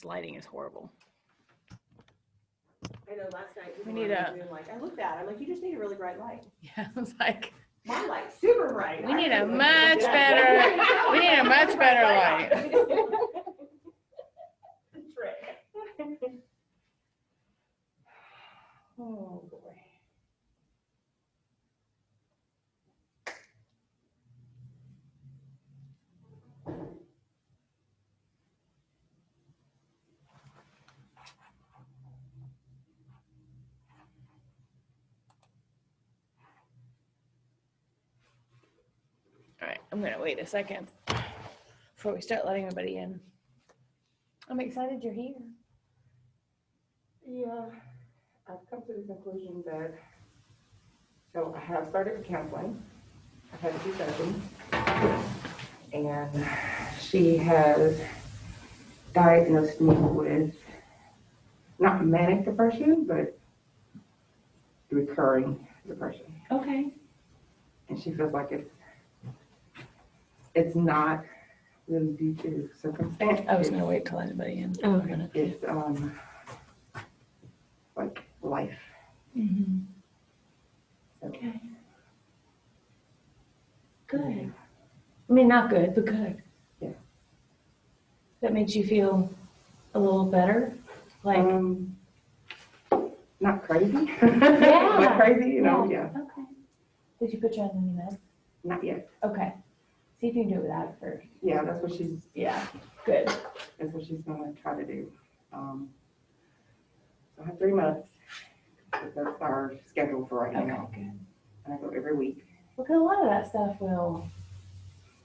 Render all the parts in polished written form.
This lighting is horrible. I know last night We people need were a- doing like, I looked at it, I'm like, you just need a really bright light. Yeah, I was like, My light's super bright. We need I a really much like better- that. we need a much better light. Trick. Oh, boy. all right, I'm gonna wait a second before we start letting everybody in. I'm excited you're here. Yeah, I've come to the conclusion that, so I have started counseling. I've had 2 sessions. And she has diagnosed me with not manic depression, but recurring depression. Okay. And she feels like it's not really due to circumstance. I was gonna wait till everybody in. Oh, okay. It's like life. Mm-hmm. So, Okay. Good. I mean, not good, but good. Yeah. That makes you feel a little better? Like, not crazy. Yeah. But crazy, you know, yeah. Okay. Did you put you on any meds? Not yet. Okay. See if you can do it without it first. Yeah, that's what she's Yeah, good. gonna try to do. So I have 3 months. That's our schedule for right Okay, now. good. And I go every week. Because a lot of that stuff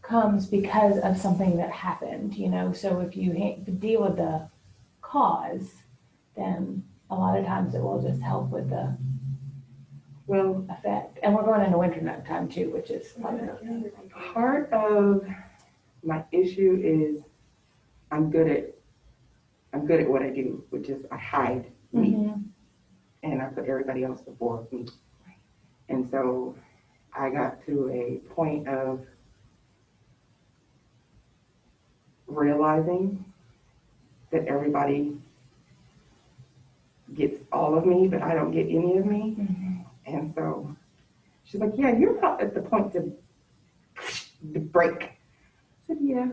comes because of something that happened, you know, so if you deal with the cause, then a lot of times it will just help with the Well, effect. And we're going into winter time too, which is part of my issue is I'm good at what I do, which is I hide me Mhm. and I put everybody else before me. And so I got to a point of realizing that everybody gets all of me, but I don't get any of me. Mhm. And so she's like, yeah, you're not at the point to break. I said, yeah.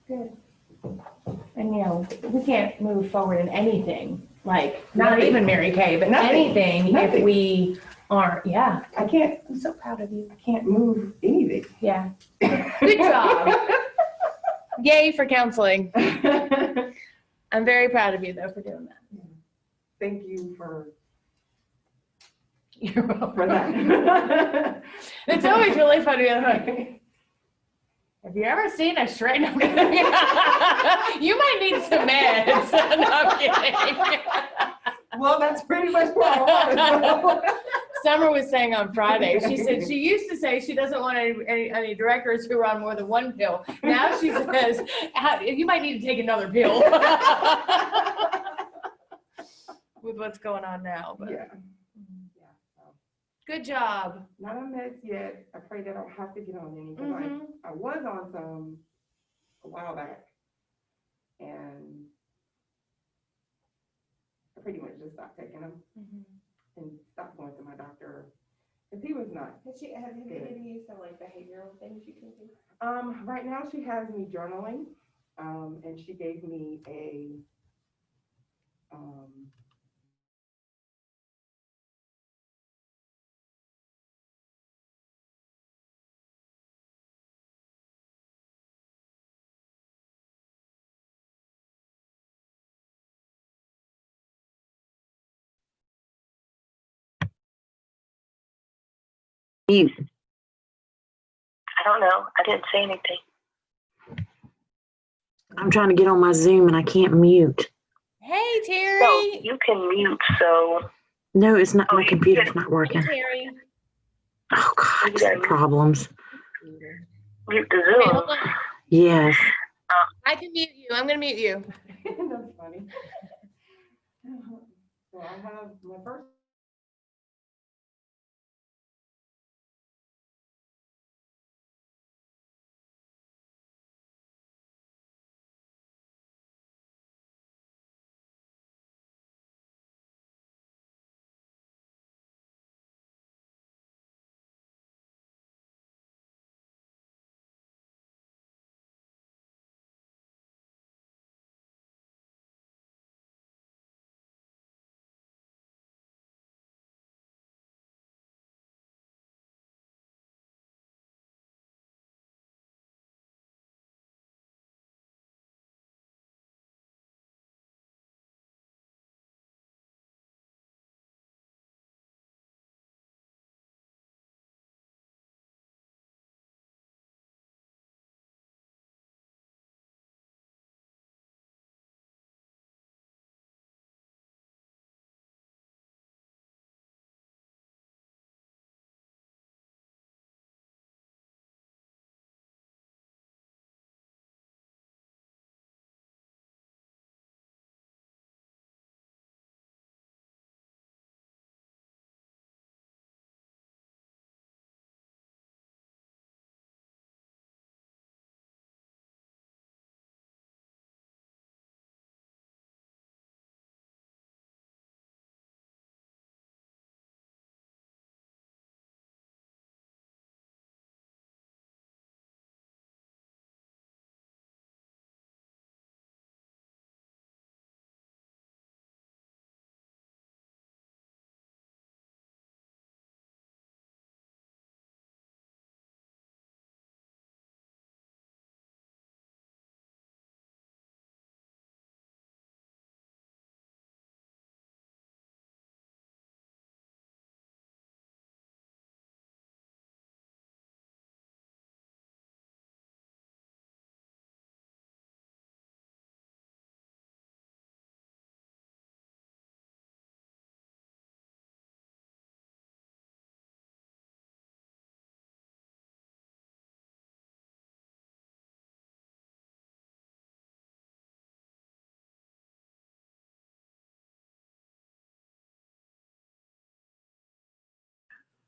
Good. And you know, we can't move forward in anything, like not Nothing. even Mary Kay, but Nothing. anything if Nothing. we aren't, yeah. I can't I'm so proud of you. move anything. Yeah. Good job. Yay for counseling. I'm very proud of you though for doing that. Thank you for You're welcome. that. It's always really funny. Like, have you ever seen a shred? No, I'm kidding. You might need some meds. No, I'm kidding. Well, that's pretty much what I was. Summer was saying on Friday, she said she used to say she doesn't want any directors who are on more than 1 pill. Now she says, you might need to take another pill. With what's going on now. But Yeah. So, good job. not on meds yet. I pray that I don't have to get on any because Mhm. I was on some a while back, and I pretty much just stopped taking them and stopped going to my doctor because he was not. Have you given you some like behavioral things you can do? Right now she has me journaling, and she gave me a Mute. I don't know. I didn't say anything. I'm trying to get on my Zoom and I can't mute. Hey, Terry. So you can mute, so. No, it's not. My computer's not working. Hey, Terry. Oh, God, problems. Mute the Wait, Zoom. hold on. Yes. I can mute you. I'm going to mute you. That's funny. So I have my first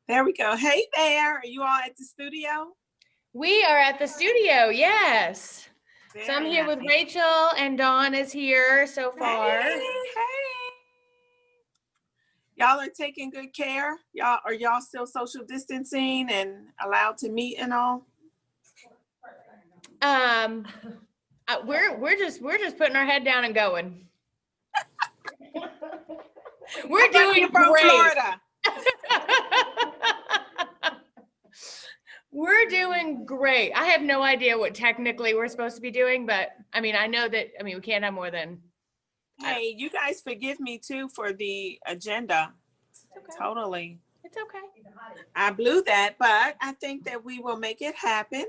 There we go. Hey there. Are you all at the studio? We are at the studio, yes. So I'm Very here with nice. Rachel and Dawn is here so far. Hey, hey. Y'all are taking good care. Are y'all still social distancing and allowed to meet and all? We're just putting our head down and going. We're I thought you doing were from great. Florida. We're doing great. I have no idea what technically we're supposed to be doing, but I mean, I know that, we can't have more than. Hey, you guys forgive me too for the agenda. It's okay. Totally. It's okay. I blew that, but I think that we will make it happen.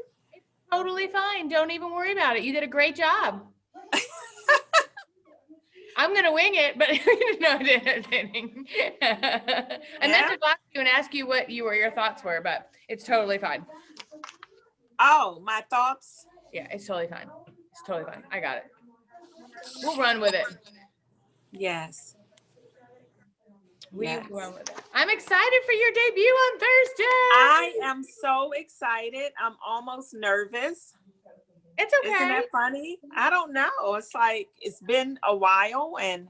Totally fine. Don't even worry about it. You did a great job. I'm gonna wing it, but no, I didn't. I meant to talk to you and ask you what your thoughts were, but it's totally fine. Oh, my thoughts? Yeah, it's totally fine. It's totally fine. I got it. We'll run with it. Yes. We Yes. will run with it. I'm excited for your debut on Thursday. I am so excited. I'm almost nervous. It's okay. Isn't that funny? I don't know. It's like it's been a while and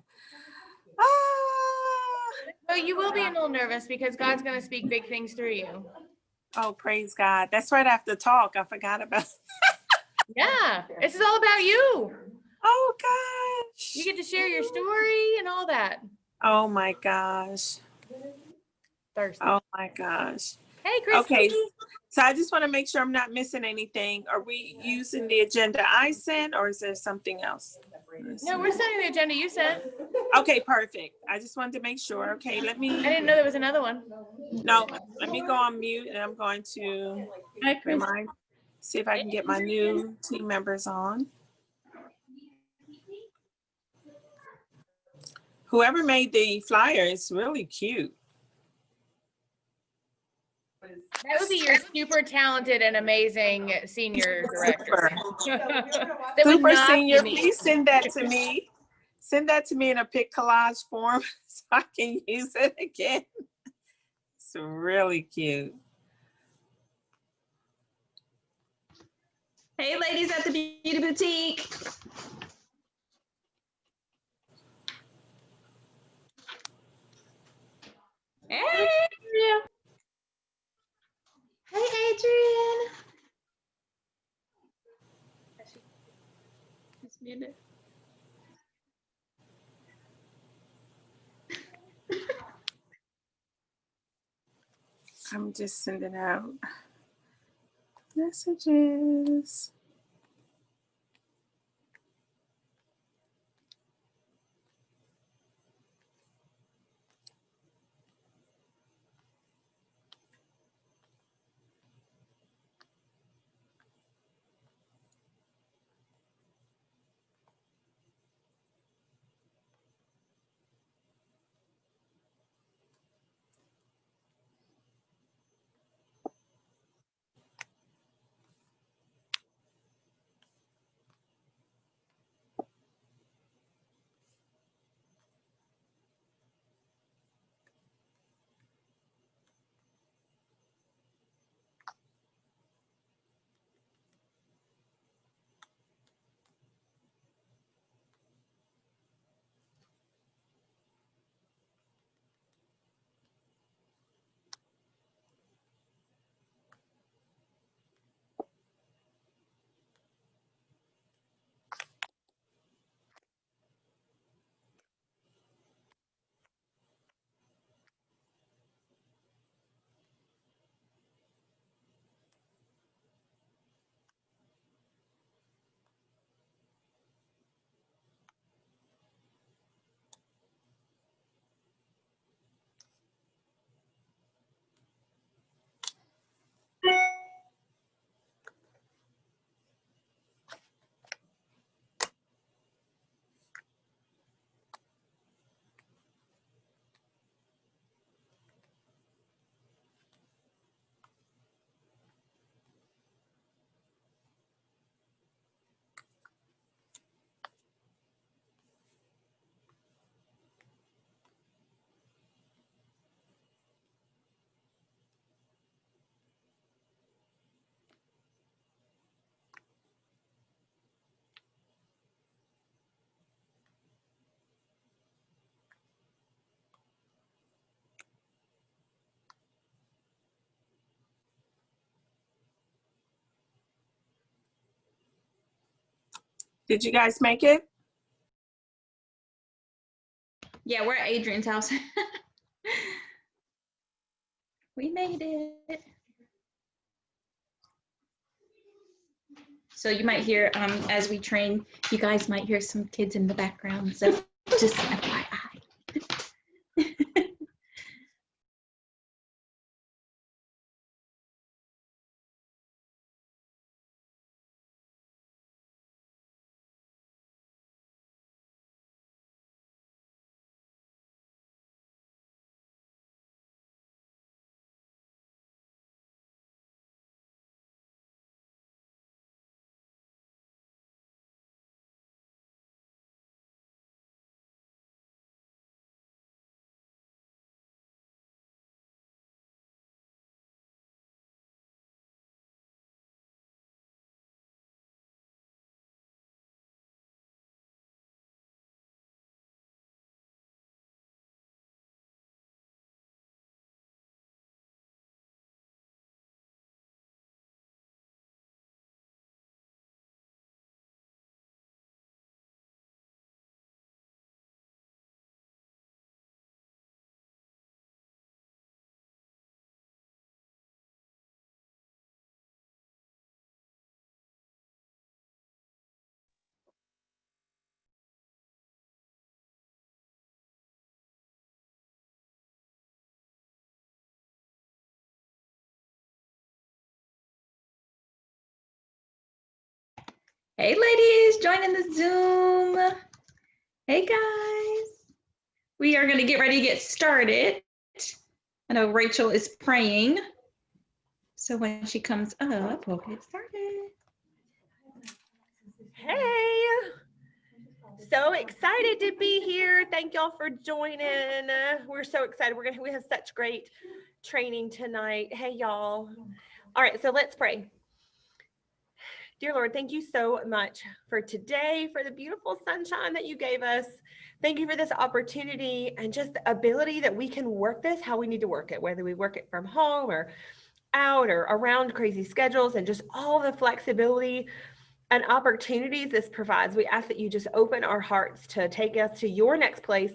So you will be a little nervous because God's going to speak big things through you. oh, praise God. That's right after talk. I forgot about. Yeah, this is all about you. Oh gosh. You get to share your story and all that. Oh my gosh. Thursday. Oh my gosh. Hey, Chris. Okay. So I just want to make sure I'm not missing anything. Are we using the agenda I sent or is there something else? No, we're sending the agenda you sent. Okay, perfect. I just wanted to make sure. Okay, let I me, didn't know there was another one. no, let me go on mute and I'm going to see if I can get my new team members on. Whoever made the flyer is really cute. That would be your super talented and amazing senior director. That would Super not senior, be me. please send that to me. Send that to me in a pic collage form so I can use it again. It's really cute. Hey, ladies at the Beauty Boutique. Hey. Hey, Adrian. It's muted. I'm just sending out messages. Did you guys make it? Yeah, we're at Adrian's house. We made it. So you might hear, as we train, you guys might hear some kids in the background. So just FYI. Hey, ladies, joining the Zoom. Hey, guys. We are going to get ready to get started. I know Rachel is praying. So when she comes up, we'll get started. Hey, so excited to be here. Thank y'all for joining. We're so excited. We have such great training tonight. Hey, y'all. All right, so let's pray. Dear Lord, thank you so much for today, for the beautiful sunshine that you gave us. Thank you for this opportunity and just the ability that we can work this how we need to work it, whether we work it from home or out or around crazy schedules, and just all the flexibility and opportunities this provides. We ask that you just open our hearts to take us to your next place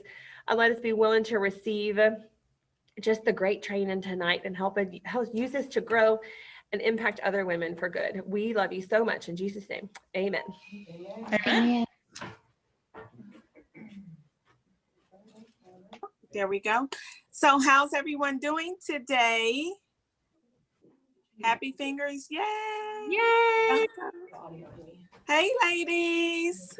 and let us be willing to receive just the great training tonight and help use this to grow and impact other women for good. We love you so much. In Jesus' name, amen. Amen. There we go. So how's everyone doing today? Happy fingers, yay! Yay! Hey, ladies.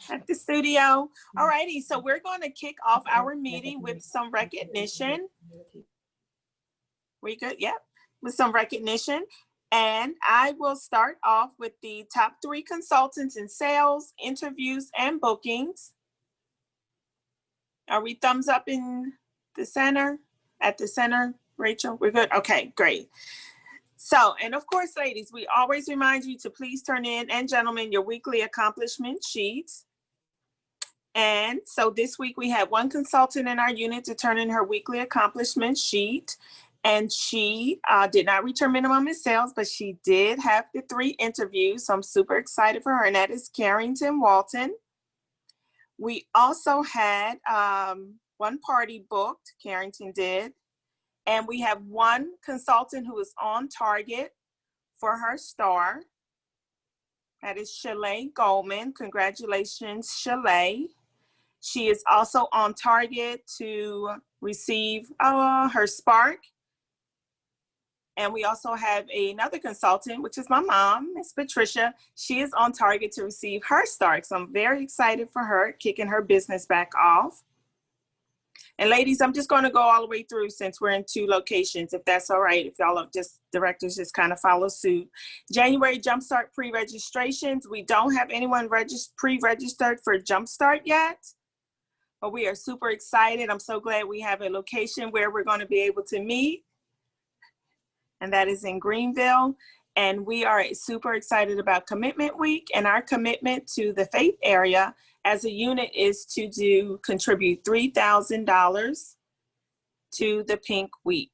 At the studio. All righty, so we're going to kick off our meeting with some recognition. We good? Yep, with some recognition. And I will start off with the top 3 consultants in sales, interviews, and bookings. Are we thumbs up in the center? At the center, Rachel? We're good? Okay, great. So, and of course, ladies, we always remind you to please turn in, and gentlemen, your weekly accomplishment sheets. And so this week we had one consultant in our unit to turn in her weekly accomplishment sheet. And she did not reach her minimum in sales, but she did have the 3 interviews. So I'm super excited for her, and that is Carrington Walton. We also had 1 party booked, Carrington did. And we have 1 consultant who is on target for her star. That is Shalay Goldman. Congratulations, Shalay. She is also on target to receive her Spark. And we also have another consultant, which is my mom, Miss Patricia. She is on target to receive her Spark. So I'm very excited for her, kicking her business back off. And ladies, I'm just going to go all the way through since we're in 2 locations, if that's all right. If y'all are just directors, just kind of follow suit. January Jumpstart pre-registrations. We don't have anyone pre-registered for Jumpstart yet, but we are super excited. I'm so glad we have a location where we're going to be able to meet, and that is in Greenville. And we are super excited about Commitment Week, and our commitment to the faith area as a unit is to contribute $3,000 to the Pink Week.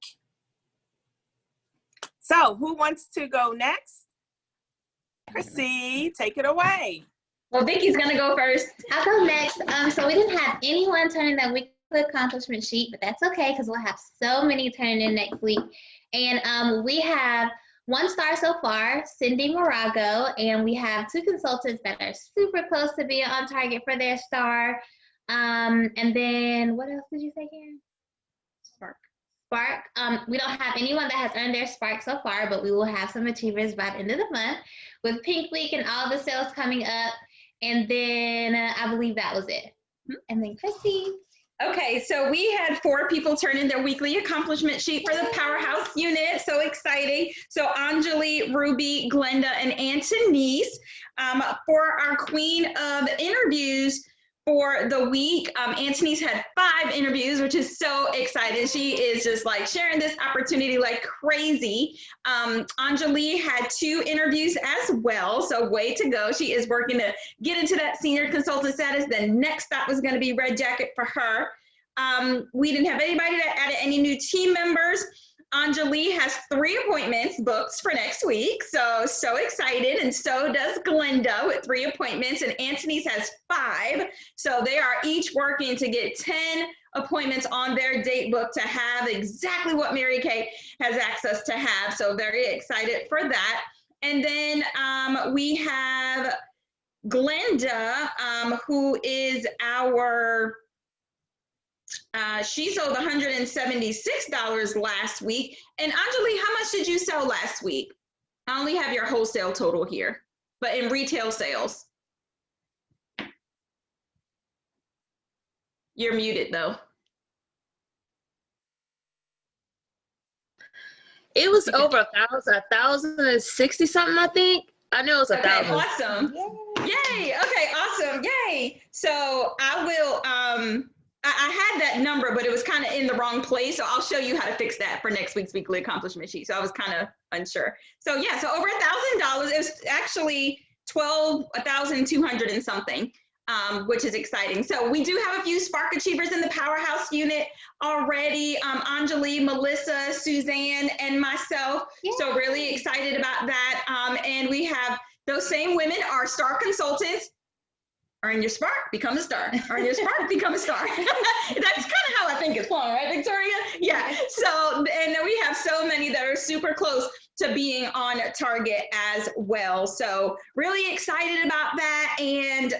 So who wants to go next? Chrissy, take it away. Well, Vicky's gonna go first. I'll go next. So we didn't have anyone turn in that weekly accomplishment sheet, but that's okay because we'll have so many turning in next week. And we have 1 star so far, Cindy Morago, and we have 2 consultants that are super close to being on target for their star. And then what else did you say, Karen? Spark. We don't have anyone that has earned their spark so far, but we will have some achievers by the end of the month with Pink Week and all the sales coming up. And then I believe that was it. And then Chrissy. Okay, so we had 4 people turn in their weekly accomplishment sheet for the Powerhouse unit. So exciting. So Anjali, Ruby, Glenda, and Antonise. For our queen of interviews for the week, Antonise had 5 interviews, which is so exciting. She is just like sharing this opportunity like crazy. Anjali had 2 interviews as well, so way to go. She is working to get into that senior consultant status. The next stop was going to be Red Jacket for her. We didn't have anybody that added any new team members. Anjali has 3 appointments booked for next week, so excited, and so does Glenda with 3 appointments, and Antonise has 5, so they are each working to get 10 appointments on their date book to have exactly what Mary Kay has access to have, so very excited for that. And then we have Glenda, who is our she sold $176 last week. And Anjali, how much did you sell last week? I only have your wholesale total here, but in retail sales. You're muted though. It was over 1,060 something, I think. I know it was 1,000. Okay, awesome. Yay. Okay, awesome. Yay. So I will, I had that number, but it was kind of in the wrong place. So I'll show you how to fix that for next week's weekly accomplishment sheet. So I was kind of unsure. So yeah, so over $1,000. It was actually 1,200 and something, which is exciting. So we do have a few Spark Achievers in the Powerhouse unit already. Anjali, Melissa, Suzanne, and myself. Yay. So really excited about that. And we have those same women are star consultants. Earn your spark, become a star. Earn your spark, become a star. That's kind of how I think it's flowing, right, Victoria? Yeah. So, and then we have so many that are super close to being on target as well. So really excited about that, and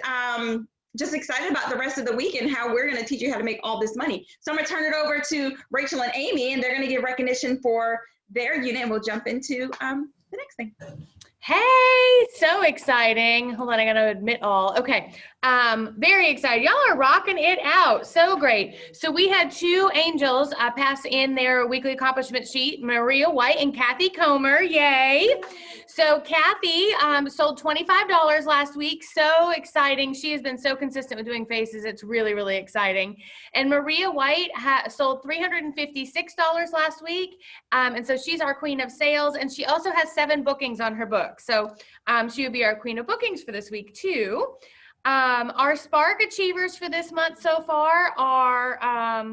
just excited about the rest of the week and how we're going to teach you how to make all this money. So I'm going to turn it over to Rachel and Amy, and they're going to give recognition for their unit, and we'll jump into the next thing. Hey, so exciting. Hold on, I gotta admit all. Okay, very excited. Y'all are rocking it out. So great. So we had 2 angels pass in their weekly accomplishment sheet, Maria White and Kathy Comer. Yay. So Kathy sold $25 last week. So exciting. She has been so consistent with doing faces. It's really, really exciting. And Maria White sold $356 last week. And so she's our queen of sales. And she also has 7 bookings on her book. So she would be our queen of bookings for this week too. Our Spark Achievers for this month so far are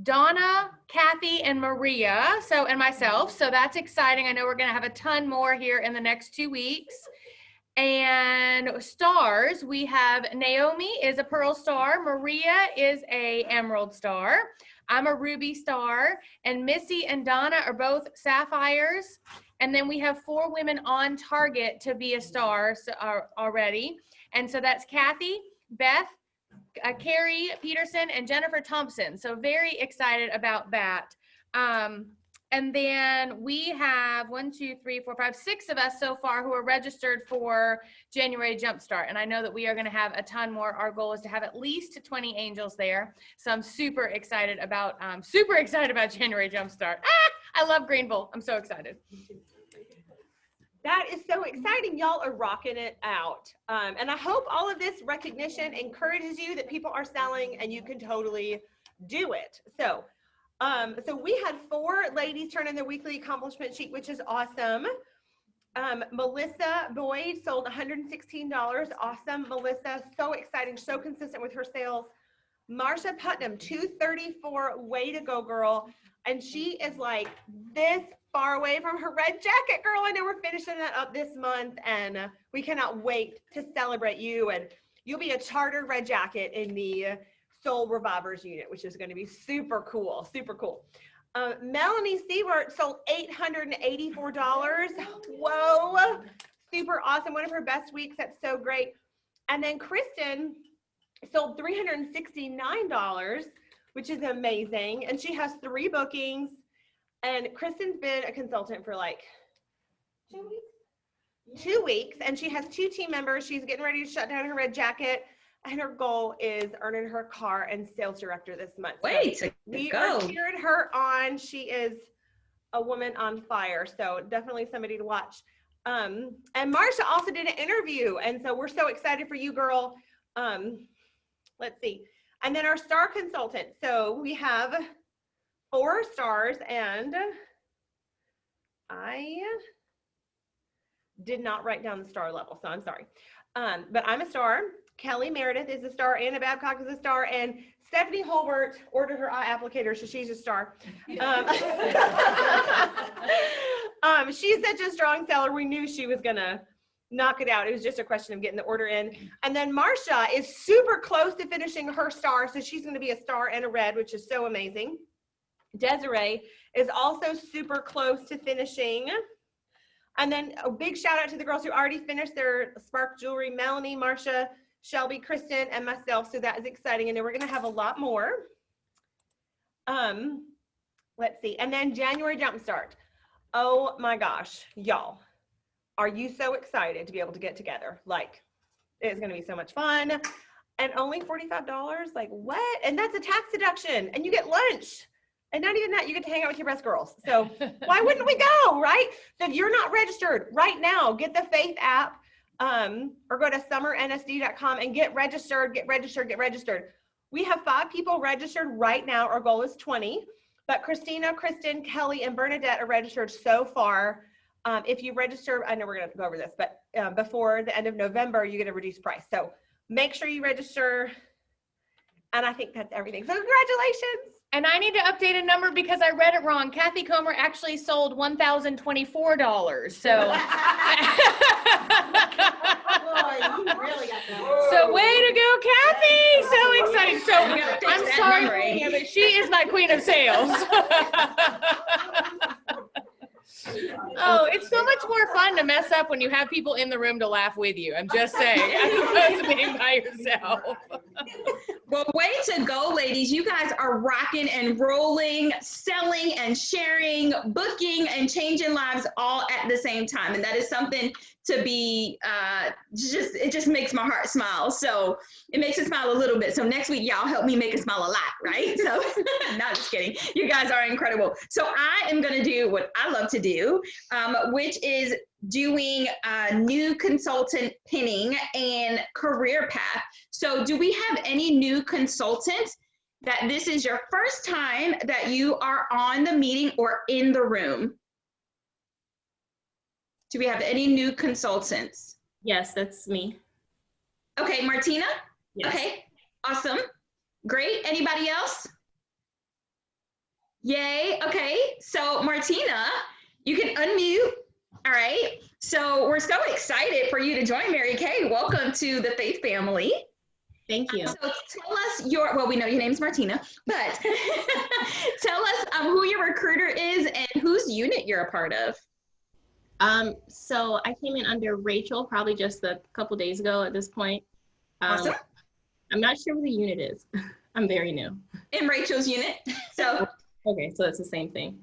Donna, Kathy, and Maria, and myself. So that's exciting. I know we're going to have a ton more here in the next 2 weeks. And stars, we have Naomi is a Pearl Star, Maria is a Emerald Star, I'm a Ruby Star, and Missy and Donna are both Sapphires. And then we have 4 women on target to be a star already. And so that's Kathy, Beth, Carrie Peterson, and Jennifer Thompson. So very excited about that. And then we have 1, 2, 3, 4, 5, 6 of us so far who are registered for January Jumpstart. And I know that we are going to have a ton more. Our goal is to have at least 20 angels there. So I'm super excited about January Jumpstart. I love Greenville. I'm so excited. That is so exciting. Y'all are rocking it out. And I hope all of this recognition encourages you that people are selling and you can totally do it. So we had 4 ladies turn in their weekly accomplishment sheet, which is awesome. Melissa Boyd sold $116. Awesome, Melissa. So exciting, so consistent with her sales. Marsha Putnam, $234. Way to go, girl. And she is like this far away from her red jacket, girl. I know we're finishing that up this month, and we cannot wait to celebrate you. And you'll be a chartered red jacket in the Soul Revivers unit, which is going to be super cool, super cool. Melanie Siebert sold $884. Whoa, super awesome. One of her best weeks. That's so great. And then Kristen sold $369, which is amazing. And she has 3 bookings. And Kristen's been a consultant for like 2 weeks. And she has 2 team members. She's getting ready to shut down her red jacket. And her goal is earning her car and sales director this month. Wait, so to we go. are cheering her on. She is a woman on fire. So definitely somebody to watch. And Marsha also did an interview. And so we're so excited for you, girl. Let's see. And then our star consultant. So we have 4 stars, and I did not write down the star level, so I'm sorry. But I'm a star. Kelly Meredith is a star. Anna Babcock is a star. And Stephanie Holbert ordered her eye applicator, so she's a star. She's such a strong seller. We knew she was going to knock it out. It was just a question of getting the order in. And then Marsha is super close to finishing her star, so she's going to be a star and a red, which is so amazing. Desiree is also super close to finishing. And then a big shout out to the girls who already finished their Spark Jewelry: Melanie, Marsha, Shelby, Kristen, and myself. So that is exciting. And then we're going to have a lot more. Let's see. And then January Jumpstart. Oh my gosh, y'all. Are you so excited to be able to get together? Like, it's going to be so much fun. And only $45? Like, what? And that's a tax deduction. And you get lunch. And not even that, you get to hang out with your best girls. So why wouldn't we go, right? So if you're not registered right now, get the Faith app or go to summernsd.com and get registered. We have 5 people registered right now. Our goal is 20. But Christina, Kristen, Kelly, and Bernadette are registered so far. If you register, I know we're going to go over this, but before the end of November, you get a reduced price. So make sure you register. And I think that's everything. So congratulations. And I need to update a number because I read it wrong. Kathy Comer actually sold $1,024. So, so way to go, Kathy. So excited. So I'm sorry, but she is my queen of sales. Oh, it's so much more fun to mess up when you have people in the room to laugh with you. I'm just saying, as opposed to being by yourself. Well, way to go, ladies. You guys are rocking and rolling, selling and sharing, booking and changing lives all at the same time. And that is something to be, it just makes my heart smile. So it makes it smile a little bit. So next week, y'all help me make it smile a lot, right? So not just kidding. You guys are incredible. So I am going to do what I love to do, which is doing new consultant pinning and career path. So do we have any new consultants that this is your first time that you are on the meeting or in the room? Do we have any new consultants? Yes, that's me. Okay, Martina? Yes. Okay, awesome. Great. Anybody else? Yay. Okay, so Martina, you can unmute. All right. So we're so excited for you to join Mary Kay. Welcome to the Faith family. Thank you. So tell us well, we know your name's Martina, but tell us who your recruiter is and whose unit you're a part of. So I came in under Rachel probably just a couple days ago at this point. Awesome. I'm not sure what the unit is. I'm very new. In Rachel's unit. So okay, so it's the same thing.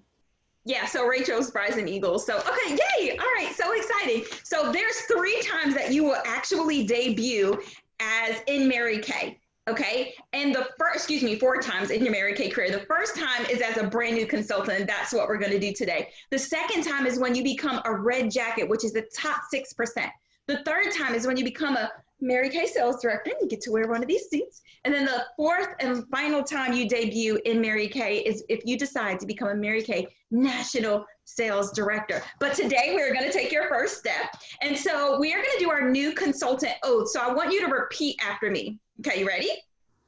Yeah, so Rachel's Brides and Eagles. So, okay, yay. All right, so exciting. So there's 3 times that you will actually debut as in Mary Kay, okay? And the first, 4 times in your Mary Kay career. The first time is as a brand new consultant, and that's what we're gonna do today. The second time is when you become a red jacket, which is the top 6%. The third time is when you become a Mary Kay sales director, and you get to wear one of these suits. And then the 4th and final time you debut in Mary Kay is if you decide to become a Mary Kay national sales director. But today we're going to take your first step. And so we are going to do our new consultant oath. So I want you to repeat after me. Okay, you ready?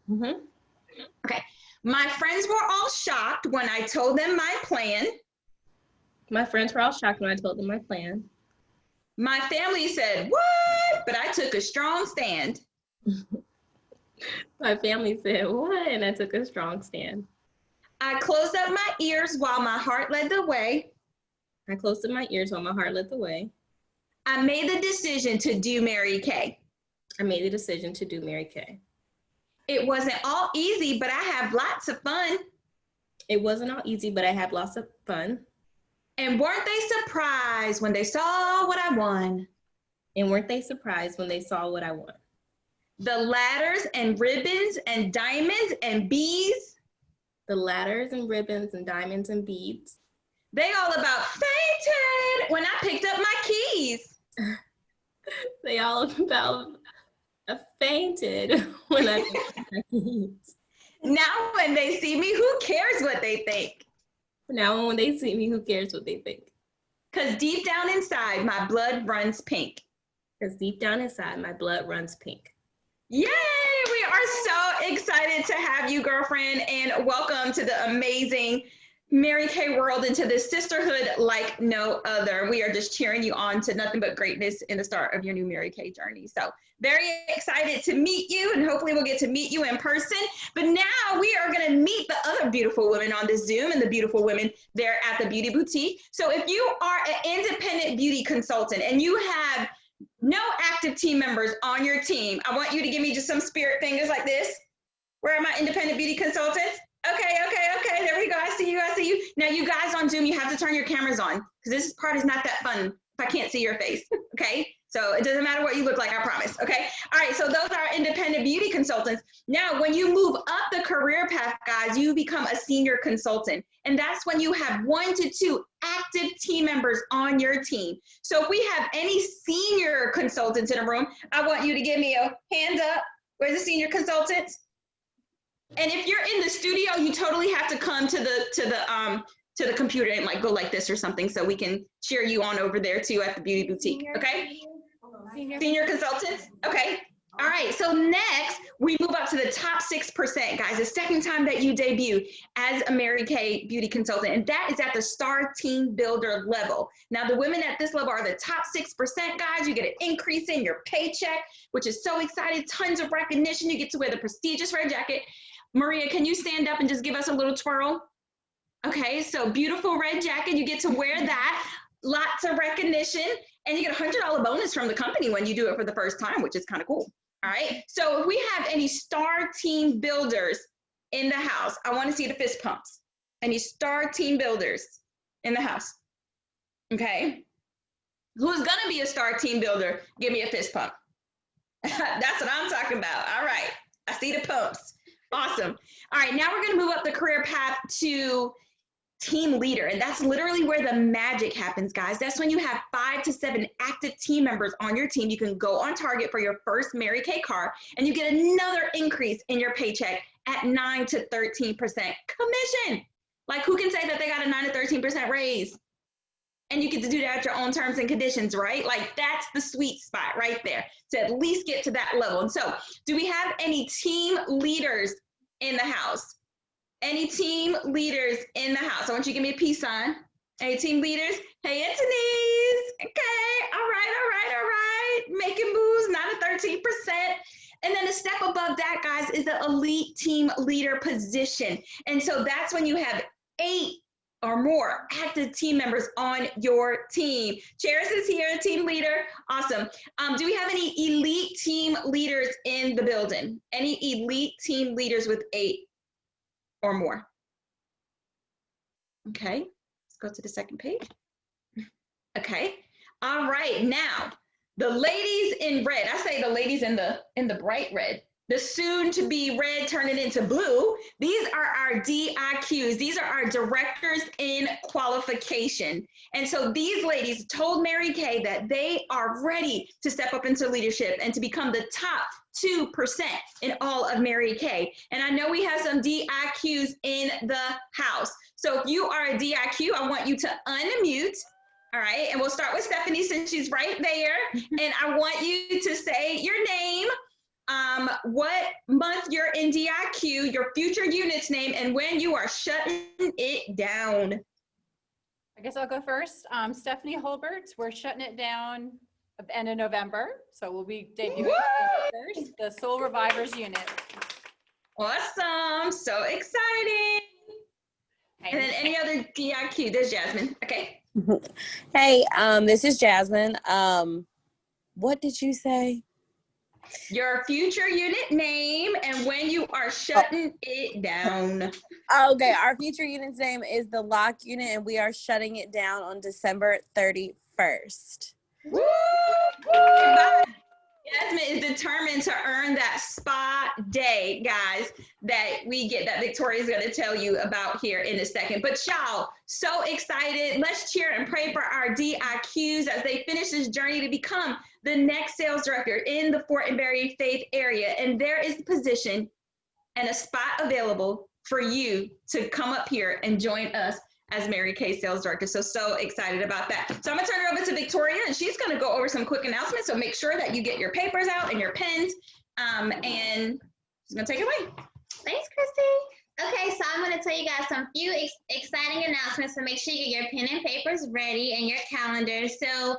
Mm-hmm. Okay. My friends were all shocked when I told them my plan. My friends were all shocked when I told them my plan. My family said, what? But I took a strong stand. My family said, what? And I took a strong stand. I closed up my ears while my heart led the way. I closed up my ears while my heart led the way. I made the decision to do Mary Kay. I made the decision to do Mary Kay. It wasn't all easy, but I have lots of fun. It wasn't all easy, but I had lots of fun. And weren't they surprised when they saw what I won? And weren't they surprised when they saw what I won? The ladders and ribbons and diamonds and beads. The ladders and ribbons and diamonds and beads. They all about fainted when I picked up my keys. They all about fainted when I picked up my keys. Now when they see me, who cares what they think? Now when they see me, who cares what they think? Because deep down inside, my blood runs pink. Because deep down inside, my blood runs pink. Yay! We are so excited to have you, girlfriend, and welcome to the amazing Mary Kay world, into this sisterhood like no other. We are just cheering you on to nothing but greatness in the start of your new Mary Kay journey. So very excited to meet you, and hopefully we'll get to meet you in person. But now we are going to meet the other beautiful women on this Zoom and the beautiful women there at the Beauty Boutique. So if you are an independent beauty consultant and you have no active team members on your team, I want you to give me just some spirit fingers like this. Where are my independent beauty consultants? Okay, there we go. I see you. Now you guys on Zoom, you have to turn your cameras on because this part is not that fun if I can't see your face, okay? So it doesn't matter what you look like, I promise, okay? All right, so those are independent beauty consultants. Now, when you move up the career path, guys, you become a senior consultant. And that's when you have 1 to 2 active team members on your team. So if we have any senior consultants in the room, I want you to give me a hand up. Where's the senior consultants? And if you're in the studio, you totally have to come to the computer and like go like this or something so we can cheer you on over there too at the Beauty Boutique, okay? Senior consultants, okay. All right, so next we move up to the top 6%, guys. The second time that you debut as a Mary Kay beauty consultant, and that is at the Star Team Builder level. Now the women at this level are the top 6%, guys. You get an increase in your paycheck, which is so exciting, tons of recognition. You get to wear the prestigious red jacket. Maria, can you stand up and just give us a little twirl? Okay, so beautiful red jacket, you get to wear that, lots of recognition, and you get a $100 bonus from the company when you do it for the first time, which is kind of cool. All right, so if we have any Star Team Builders in the house, I want to see the fist pumps. Any Star Team Builders in the house? Okay, who's gonna be a Star Team Builder? Give me a fist pump. That's what I'm talking about. All right, I see the pumps. Awesome. All right, now we're going to move up the career path to team leader, and that's literally where the magic happens, guys. That's when you have 5 to 7 active team members on your team. You can go on target for your first Mary Kay car, and you get another increase in your paycheck at 9 to 13% commission. Like, who can say that they got a 9 to 13% raise? And you get to do that at your own terms and conditions, right? Like, that's the sweet spot right there to at least get to that level. And so, do we have any team leaders in the house? Any team leaders in the house? I want you to give me a peace sign. Any team leaders? Hey, Anthony's. Okay, all right. Making moves, 9 to 13%. And then a step above that, guys, is the elite team leader position. And so that's when you have 8 or more active team members on your team. Cheris is here, team leader. Awesome. Do we have any elite team leaders in the building? Any elite team leaders with 8 or more? Okay, let's go to the second page. Okay, all right, now the ladies in red. I say the ladies in the bright red. The soon to be red turning into blue. These are our DIQs. These are our directors in qualification. And so these ladies told Mary Kay that they are ready to step up into leadership and to become the top 2% in all of Mary Kay. And I know we have some DIQs in the house. So if you are a DIQ, I want you to unmute. All right, and we'll start with Stephanie since she's right there. And I want you to say your name, what month you're in DIQ, your future unit's name, and when you are shutting it down. guess I'll go first. Stephanie Holbert, we're shutting it down at the end of November. So we'll be debuting first, the Soul Revivers unit. Awesome. So exciting. And then any other DIQ? There's Jasmine. Okay. Hey, this is Jasmine. What did you say? Your future unit name and when you are shutting it down. Okay, our future unit's name is the Lock Unit, and we are shutting it down on December 31st. Woo! Jasmine is determined to earn that spa day, guys, that we get, that Victoria is going to tell you about here in a second. But y'all, so excited. Let's cheer and pray for our DIQs as they finish this journey to become the next sales director in the Fort and Berry Faith area. And there is a position and a spot available for you to come up here and join us as Mary Kay sales director. So excited about that. So I'm gonna turn it over to Victoria, and she's gonna go over some quick announcements. So make sure that you get your papers out and your pens, and she's gonna take it away. Thanks, Christy. Okay, so I'm going to tell you guys some few exciting announcements, so make sure you get your pen and papers ready and your calendar. So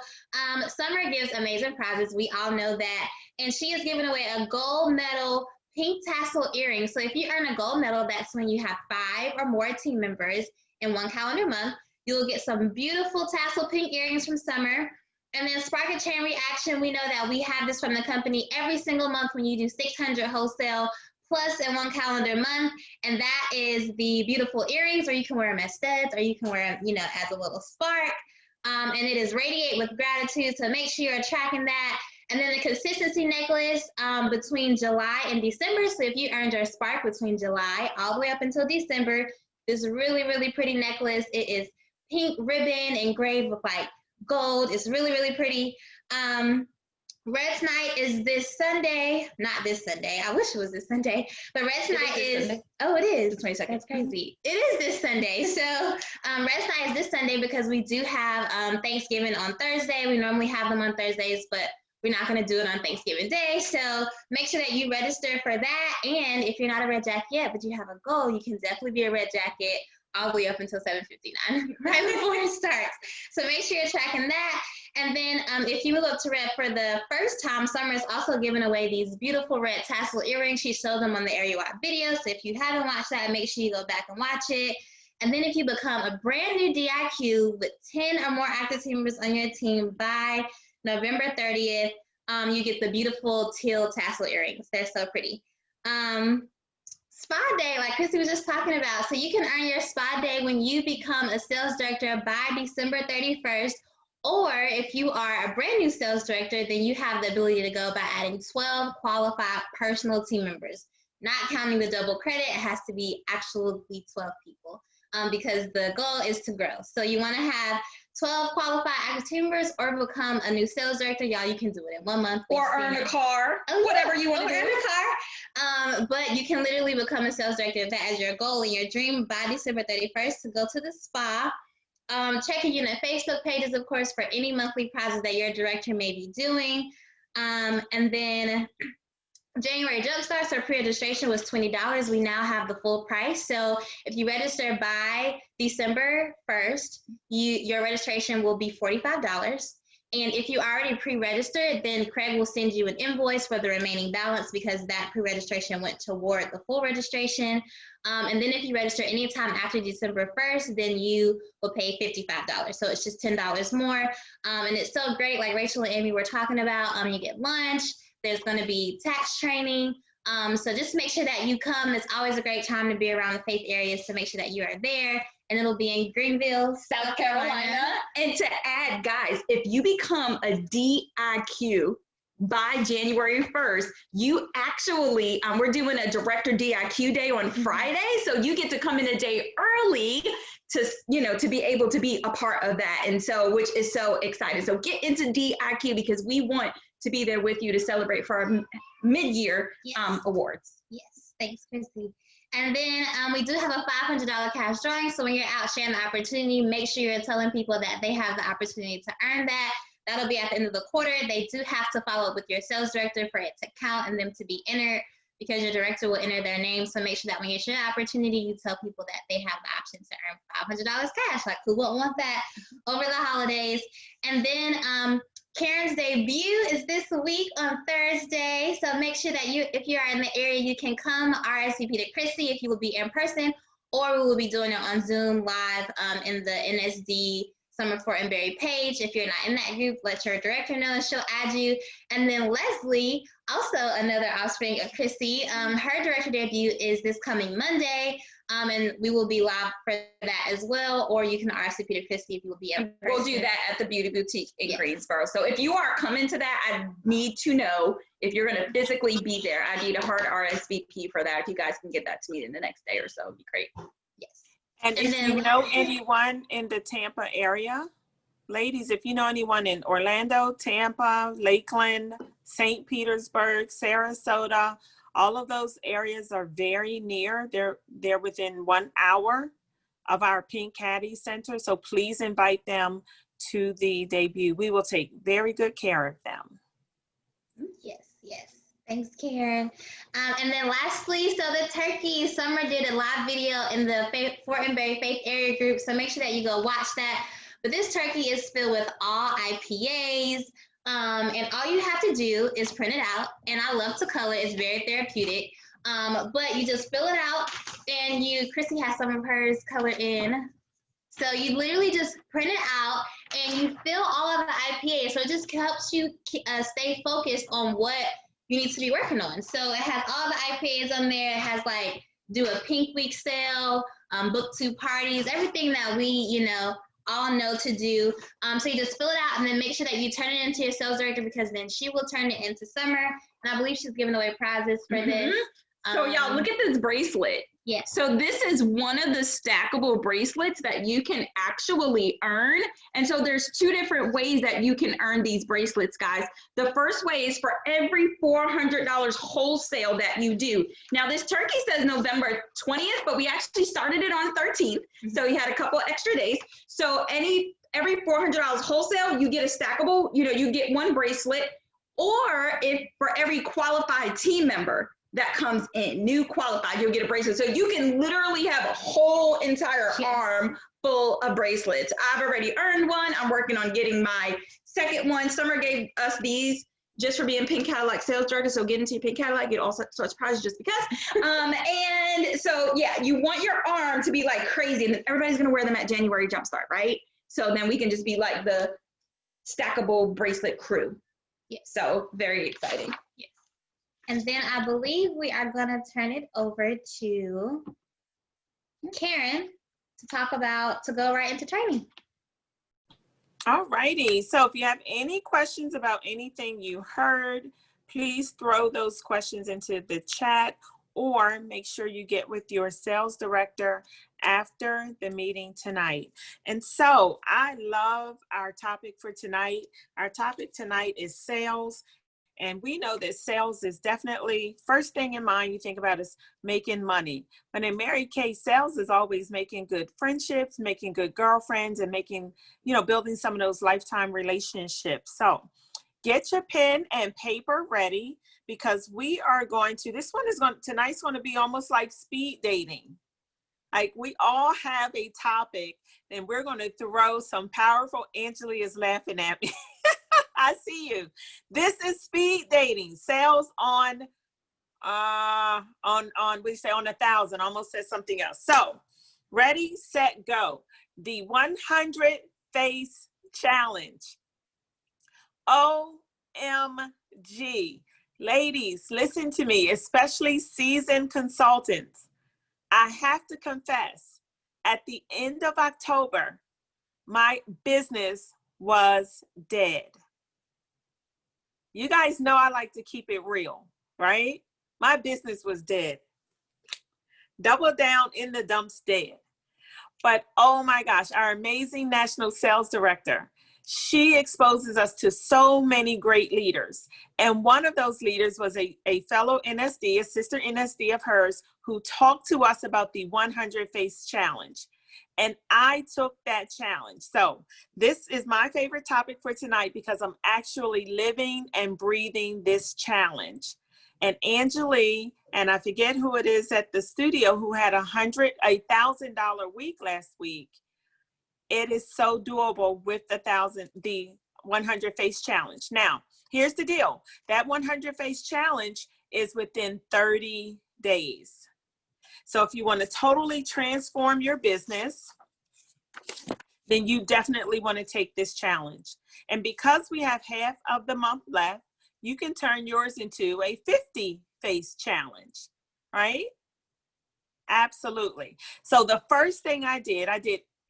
Summer gives amazing prizes. We all know that. And she is giving away a gold medal pink tassel earring. So if you earn a gold medal, that's when you have 5 or more team members in 1 calendar month. You'll get some beautiful tassel pink earrings from Summer. And then Spark a Chain Reaction, we know that we have this from the company every single month when you do 600 wholesale plus in 1 calendar month, and that is the beautiful earrings, or you can wear them as studs, or you can wear them, you know, as a little spark. And it is Radiate with Gratitude, so make sure you're tracking that. And then the consistency necklace between July and December. So if you earned your spark between July all the way up until December, this really, really pretty necklace. It is pink ribbon engraved with like gold. It's really, really pretty. Red's Night is this Sunday, not this Sunday. I wish it was this Sunday, but Red's Night is, oh, it is. The 22nd. That's crazy. It is this Sunday. So Red's Night is this Sunday because we do have Thanksgiving on Thursday. We normally have them on Thursdays, but we're not going to do it on Thanksgiving Day. So make sure that you register for that. And if you're not a Red Jacket yet, but you have a goal, you can definitely be a Red Jacket all the way up until 7:59, right before it starts. So make sure you're tracking that. And then if you move up to Red for the first time, Summer is also giving away these beautiful red tassel earrings. She showed them on the Area Wide video. So if you haven't watched that, make sure you go back and watch it. And then if you become a brand new DIQ with 10 or more active team members on your team by November 30th, you get the beautiful teal tassel earrings. They're so pretty. Spa Day, like Chrissy was just talking about. So you can earn your Spa Day when you become a sales director by December 31st. Or if you are a brand new sales director, then you have the ability to go by adding 12 qualified personal team members, not counting the double credit. It has to be actually 12 people because the goal is to grow. So you want to have 12 qualified active team members or become a new sales director. Y'all, you can do it in 1 month. Or earn a car, whatever you want to do. Earn a car. But you can literally become a sales director if that is your goal and your dream by December 31st to go to the spa. Check your unit Facebook pages, of course, for any monthly prizes that your director may be doing. And then January Jumpstart, so pre-registration was $20. We now have the full price. So if you register by December 1st, your registration will be $45. And if you already pre-registered, then Craig will send you an invoice for the remaining balance because that pre-registration went toward the full registration. And then if you register anytime after December 1st, then you will pay $55. So it's just $10 more. And it's so great, like Rachel and Amy were talking about, you get lunch, there's gonna be tax training. So just make sure that you come. It's always a great time to be around the faith areas, so make sure that you are there. And it'll be in Greenville, South Carolina. And to add, guys, if you become a DIQ by January 1st, you actually, we're doing a director DIQ day on Friday. So you get to come in a day early to, you know, to be able to be a part of that. And so, which is so exciting. So get into DIQ because we want to be there with you to celebrate for our mid-year awards. Yes, thanks, Chrissy. And then we do have a $500 cash drawing. So when you're out sharing the opportunity, make sure you're telling people that they have the opportunity to earn that. That'll be at the end of the quarter. They do have to follow up with your sales director for it to count and them to be entered. because your director will enter their name. So make sure that when you share the opportunity, you tell people that they have the option to earn $500 cash. Like, who won't want that over the holidays? And then Karen's debut is this week on Thursday. So make sure that if you are in the area, you can come RSVP to Chrissy if you will be in person, or we will be doing it on Zoom live in the NSD Summer Fort and Berry page. If you're not in that group, let your director know and she'll add you. And then Leslie, also another offspring of Chrissy, her director debut is this coming Monday. And we will be live for that as well, or you can RSVP to Chrissy if you will be in person. We'll do that at the Beauty Boutique in Greensboro. So if you are coming to that, I need to know if you're going to physically be there. I need a hard RSVP for that. If you guys can get that to me in the next day or so, it'd be great. Yes. And if you know anyone in the Tampa area, ladies, if you know anyone in Orlando, Tampa, Lakeland, St. Petersburg, Sarasota, all of those areas are very near. They're within 1 hour of our Pink Caddy Center. So please invite them to the debut. We will take very good care of them. Yes, yes. Thanks, Karen. And then lastly, so the turkey, Summer did a live video in the Fort and Berry Faith area group. So make sure that you go watch that. But this turkey is filled with all IPAs. And all you have to do is print it out. And I love to color. It's very therapeutic. But you just fill it out, and Chrissy has some of hers colored in. So you literally just print it out and you fill all of the IPAs. So it just helps you stay focused on what you need to be working on. So it has all the IPAs on there. It has like do a Pink Week sale, BookTube parties, everything that we, all know to do. So you just fill it out and then make sure that you turn it into your sales director, because then she will turn it into Summer. And I believe she's giving away prizes for this. So y'all, look at this bracelet. Yeah. So this is one of the stackable bracelets that you can actually earn. And so there's two different ways that you can earn these bracelets, guys. The first way is for every $400 wholesale that you do. Now this turkey says November 20th, but we actually started it on 13th. So we had a couple extra days. So every $400 wholesale, you get a stackable, you get one bracelet, or if for every qualified team member that comes in, new qualified, you'll get a bracelet. So you can literally have a whole entire arm full of bracelets. I've already earned one. I'm working on getting my second one. Summer gave us these just for being Pink Cadillac sales director. So get into your Pink Cadillac, get all sorts of prizes just because. And so, yeah, you want your arm to be like crazy, and everybody's gonna wear them at January Jumpstart, right? So then we can just be like the stackable bracelet crew. Yeah. So very exciting. Yes. And then I believe we are going to turn it over to Karen to go right into training. All righty. So if you have any questions about anything you heard, please throw those questions into the chat, or make sure you get with your sales director after the meeting tonight. And so I love our topic for tonight. Our topic tonight is sales. And we know that sales is definitely first thing in mind you think about is making money. But in Mary Kay, sales is always making good friendships, making good girlfriends, and making, building some of those lifetime relationships. So get your pen and paper ready, because we are going to, tonight's going to be almost like speed dating. Like, we all have a topic, and we're going to throw some powerful, Angela is laughing at me. I see you. This is speed dating. Sales on what do you say, on 1,000, almost said something else. So ready, set, go. The 100 face challenge. OMG. Ladies, listen to me, especially seasoned consultants. I have to confess, at the end of October, my business was dead. You guys know I like to keep it real, right? My business was dead. Double down in the dumps dead. But oh my gosh, our amazing national sales director, she exposes us to so many great leaders. And one of those leaders was a fellow NSD, a sister NSD of hers, who talked to us about the 100 face challenge. And I took that challenge. So this is my favorite topic for tonight, because I'm actually living and breathing this challenge. And Angela And I forget who it is at the studio who had $1,000 week last week. It is so doable with the 100 face challenge. Now, here's the deal. That 100 face challenge is within 30 days. So if you want to totally transform your business, then you definitely want to take this challenge. And because we have half of the month left, you can turn yours into a 50 face challenge, right? Absolutely. So the first thing I did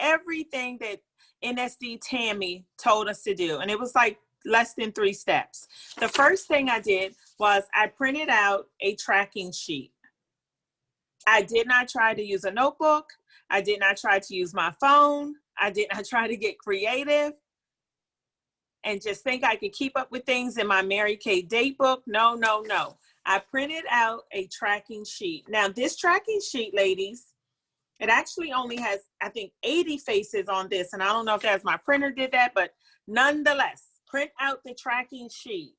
everything that NSD Tammy told us to do. And it was like less than 3 steps. The first thing I did was I printed out a tracking sheet. I did not try to use a notebook. I did not try to use my phone. I did not try to get creative and just think I could keep up with things in my Mary Kay date book. No, no, no. I printed out a tracking sheet. Now this tracking sheet, ladies, it actually only has, I think, 80 faces on this. And I don't know if that's my printer did that, but nonetheless, print out the tracking sheet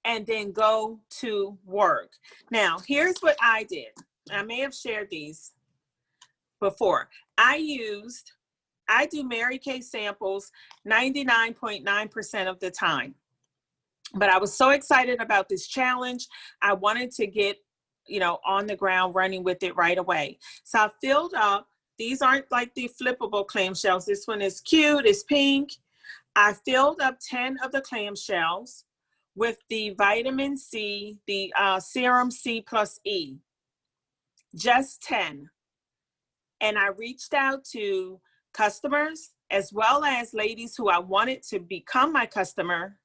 and then go to work. Now, here's what I did. I may have shared these before. I do Mary Kay samples 99.9% of the time. But I was so excited about this challenge. I wanted to get, on the ground running with it right away. So I filled up, these aren't like the flippable clamshells. This one is cute, it's pink. I filled up 10 of the clamshells with the vitamin C, the serum C+E, just 10. And I reached out to customers as well as ladies who I wanted to become my customer.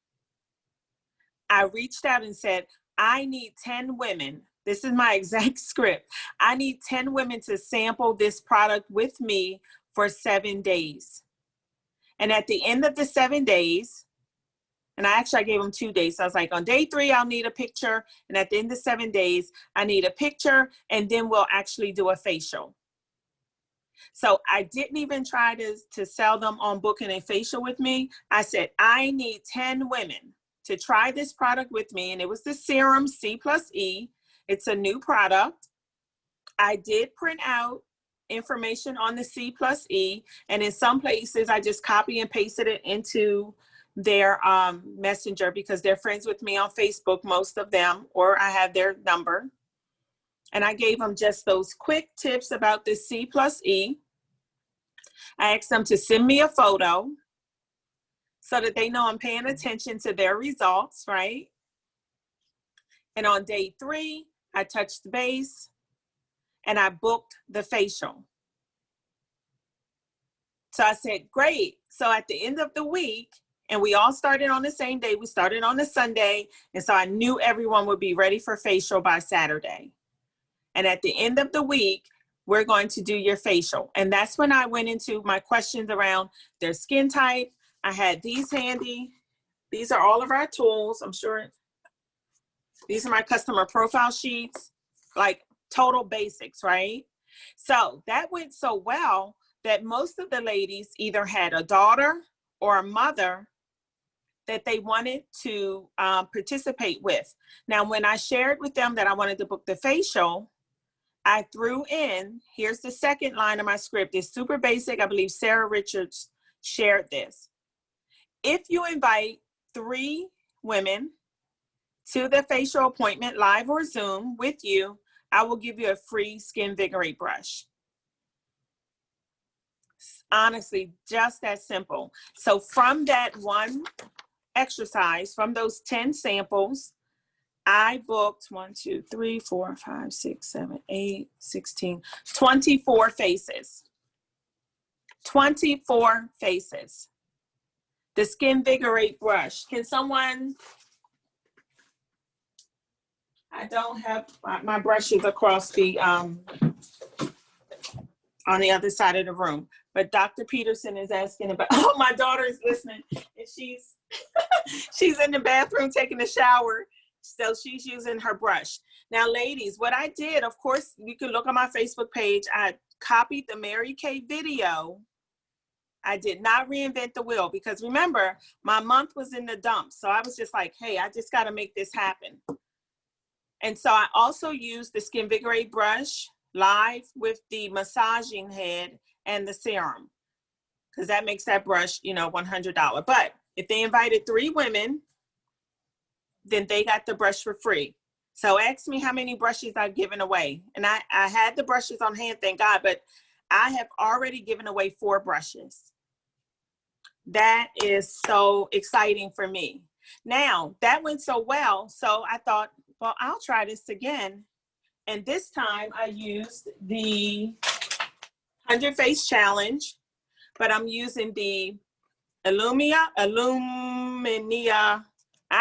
I reached out and said, I need 10 women. This is my exact script. I need 10 women to sample this product with me for 7 days. And at the end of the 7 days, and I gave them 2 days. So I was like, on day 3, I'll need a picture. And at the end of 7 days, I need a picture. And then we'll actually do a facial. So I didn't even try to sell them on booking a facial with me. I said, I need 10 women to try this product with me. And it was the Serum C+E. It's a new product. I did print out information on the C+E. And in some places, I just copy and pasted it into their messenger because they're friends with me on Facebook, most of them, or I have their number. And I gave them just those quick tips about the C+E. I asked them to send me a photo so that they know I'm paying attention to their results, right? And on day 3, I touched base and I booked the facial. So I said, great. So at the end of the week, and we all started on the same day, we started on a Sunday. And so I knew everyone would be ready for facial by Saturday. And at the end of the week, we're going to do your facial. And that's when I went into my questions around their skin type. I had these handy. These are all of our tools, I'm sure. These are my customer profile sheets, like total basics, right? So that went so well that most of the ladies either had a daughter or a mother that they wanted to participate with. Now, when I shared with them that I wanted to book the facial, I threw in, here's the second line of my script. It's super basic. I believe Sarah Richards shared this. If you invite 3 women to the facial appointment, live or Zoom with you, I will give you a free Skinvigorate brush. Honestly, just that simple. So from that one exercise, from those 10 samples, I booked 1, 2, 3, 4, 5, 6, 7, 8, 16, 24 faces. 24 faces. The Skinvigorate brush. Can someone, I don't have my brushes across the, on the other side of the room, but Dr. Peterson is asking about, oh, my daughter is listening and she's, she's in the bathroom taking a shower. So she's using her brush. Now, ladies, what I did, of course, you can look on my Facebook page. I copied the Mary Kay video. I did not reinvent the wheel because remember, my month was in the dumps. So I was just like, hey, I just got to make this happen. And so I also use the Skinvigorate brush live with the massaging head and the serum, because that makes that brush, you know, $100. But if they invited 3 women, then they got the brush for free. So ask me how many brushes I've given away. And I had the brushes on hand, thank God, but I have already given away 4 brushes. That is so exciting for me. Now, that went so well, so I thought, well, I'll try this again. And this time I used the 100 Face Challenge, but I'm using the Illumia, I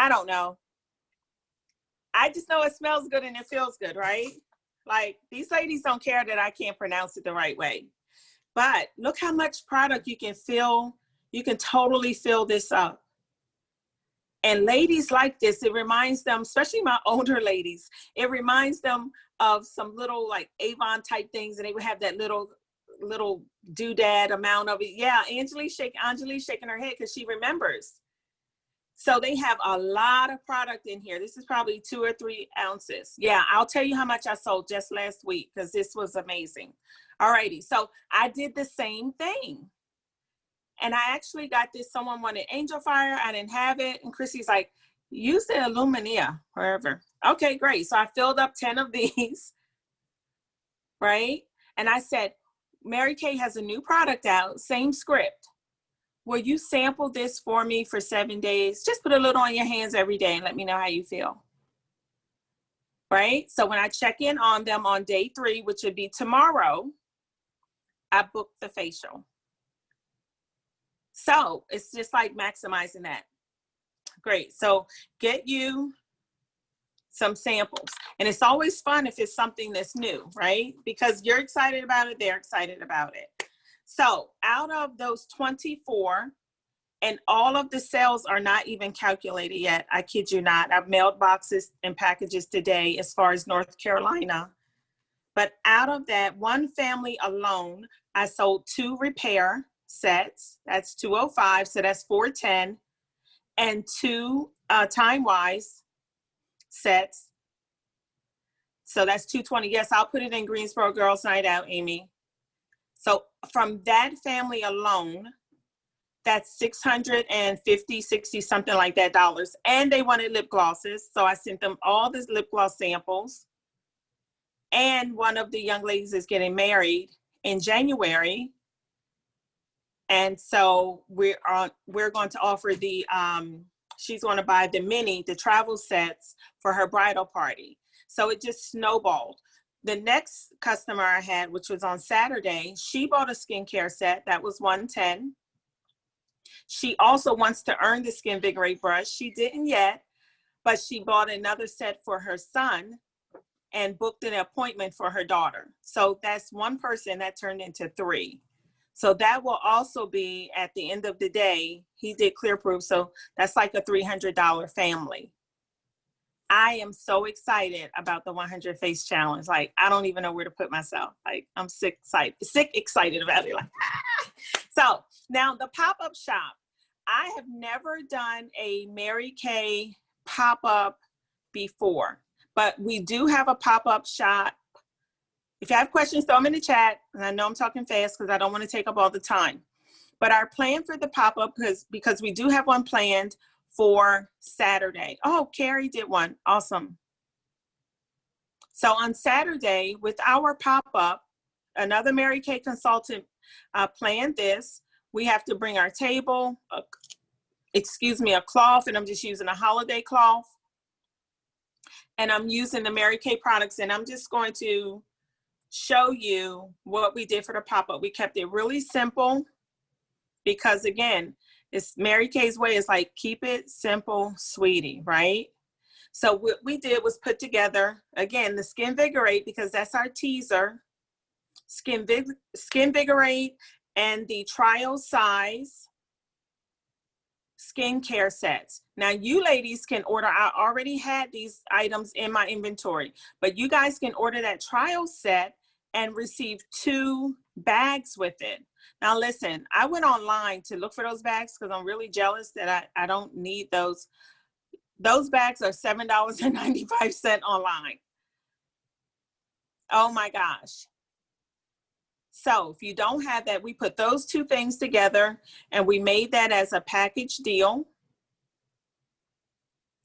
don't know. I just know it smells good and it feels good, right? Like, these ladies don't care that I can't pronounce it the right way. But look how much product you can fill. You can totally fill this up. And ladies like this, it reminds them, especially my older ladies, it reminds them of some little like Avon type things, and they would have that little doodad amount of it. Yeah, Angelique's shaking her head because she remembers. So they have a lot of product in here. This is probably 2 or 3 ounces. Yeah, I'll tell you how much I sold just last week because this was amazing. All righty, so I did the same thing. And I actually got this, someone wanted Angel Fire, I didn't have it. And Chrissy's like, use the Illumia, wherever. Okay, great. So I filled up 10 of these, right? And I said, Mary Kay has a new product out, same script. Will you sample this for me for 7 days? Just put a little on your hands every day and let me know how you feel. Right? So when I check in on them on day 3, which would be tomorrow, I booked the facial. So it's just like maximizing that. Great. So get you some samples. And it's always fun if it's something that's new, right? Because you're excited about it, they're excited about it. So out of those 24, and all of the sales are not even calculated yet, I kid you not. I've mailed boxes and packages today as far as North Carolina. But out of that, one family alone, I sold 2 repair sets. That's 205, so that's 410. And 2 time-wise sets. So that's 220. Yes, I'll put it in Greensboro Girls Night Out, Amy. So from that family alone, that's $650, 60, something like that dollars. And they wanted lip glosses. So I sent them all the lip gloss samples. And one of the young ladies is getting married in January. And so we're going to offer the, she's going to buy the travel sets for her bridal party. So it just snowballed. The next customer I had, which was on Saturday, she bought a skincare set. That was $110. She also wants to earn the Skinvigorate brush. She didn't yet, but she bought another set for her son and booked an appointment for her daughter. So that's one person that turned into 3. So that will also be at the end of the day. He did Clear Proof, so that's like a $300 family. I am so excited about the 100 Face Challenge. Like, I don't even know where to put myself. Like, I'm sick excited about it. Like, ah! So now the pop-up shop. I have never done a Mary Kay pop-up before, but we do have a pop-up shop. If you have questions, throw them in the chat. And I know I'm talking fast because I don't want to take up all the time. But our plan for the pop-up, because we do have one planned for Saturday. Oh, Carrie did one. Awesome. So on Saturday, with our pop-up, another Mary Kay consultant planned this. We have to bring our table, a cloth, and I'm just using a holiday cloth. And I'm using the Mary Kay products, and I'm just going to show you what we did for the pop-up. We kept it really simple because, again, it's Mary Kay's way. Is like, keep it simple, sweetie, right? So what we did was put together, again, the Skinvigorate, because that's our teaser, Skinvigorate, and the trial size skincare sets. Now you ladies can order, I already had these items in my inventory, but you guys can order that trial set and receive 2 bags with it. Now listen, I went online to look for those bags because I'm really jealous that I don't need those. Those bags are $7.95 online. Oh my gosh. So if you don't have that, we put those two things together and we made that as a package deal.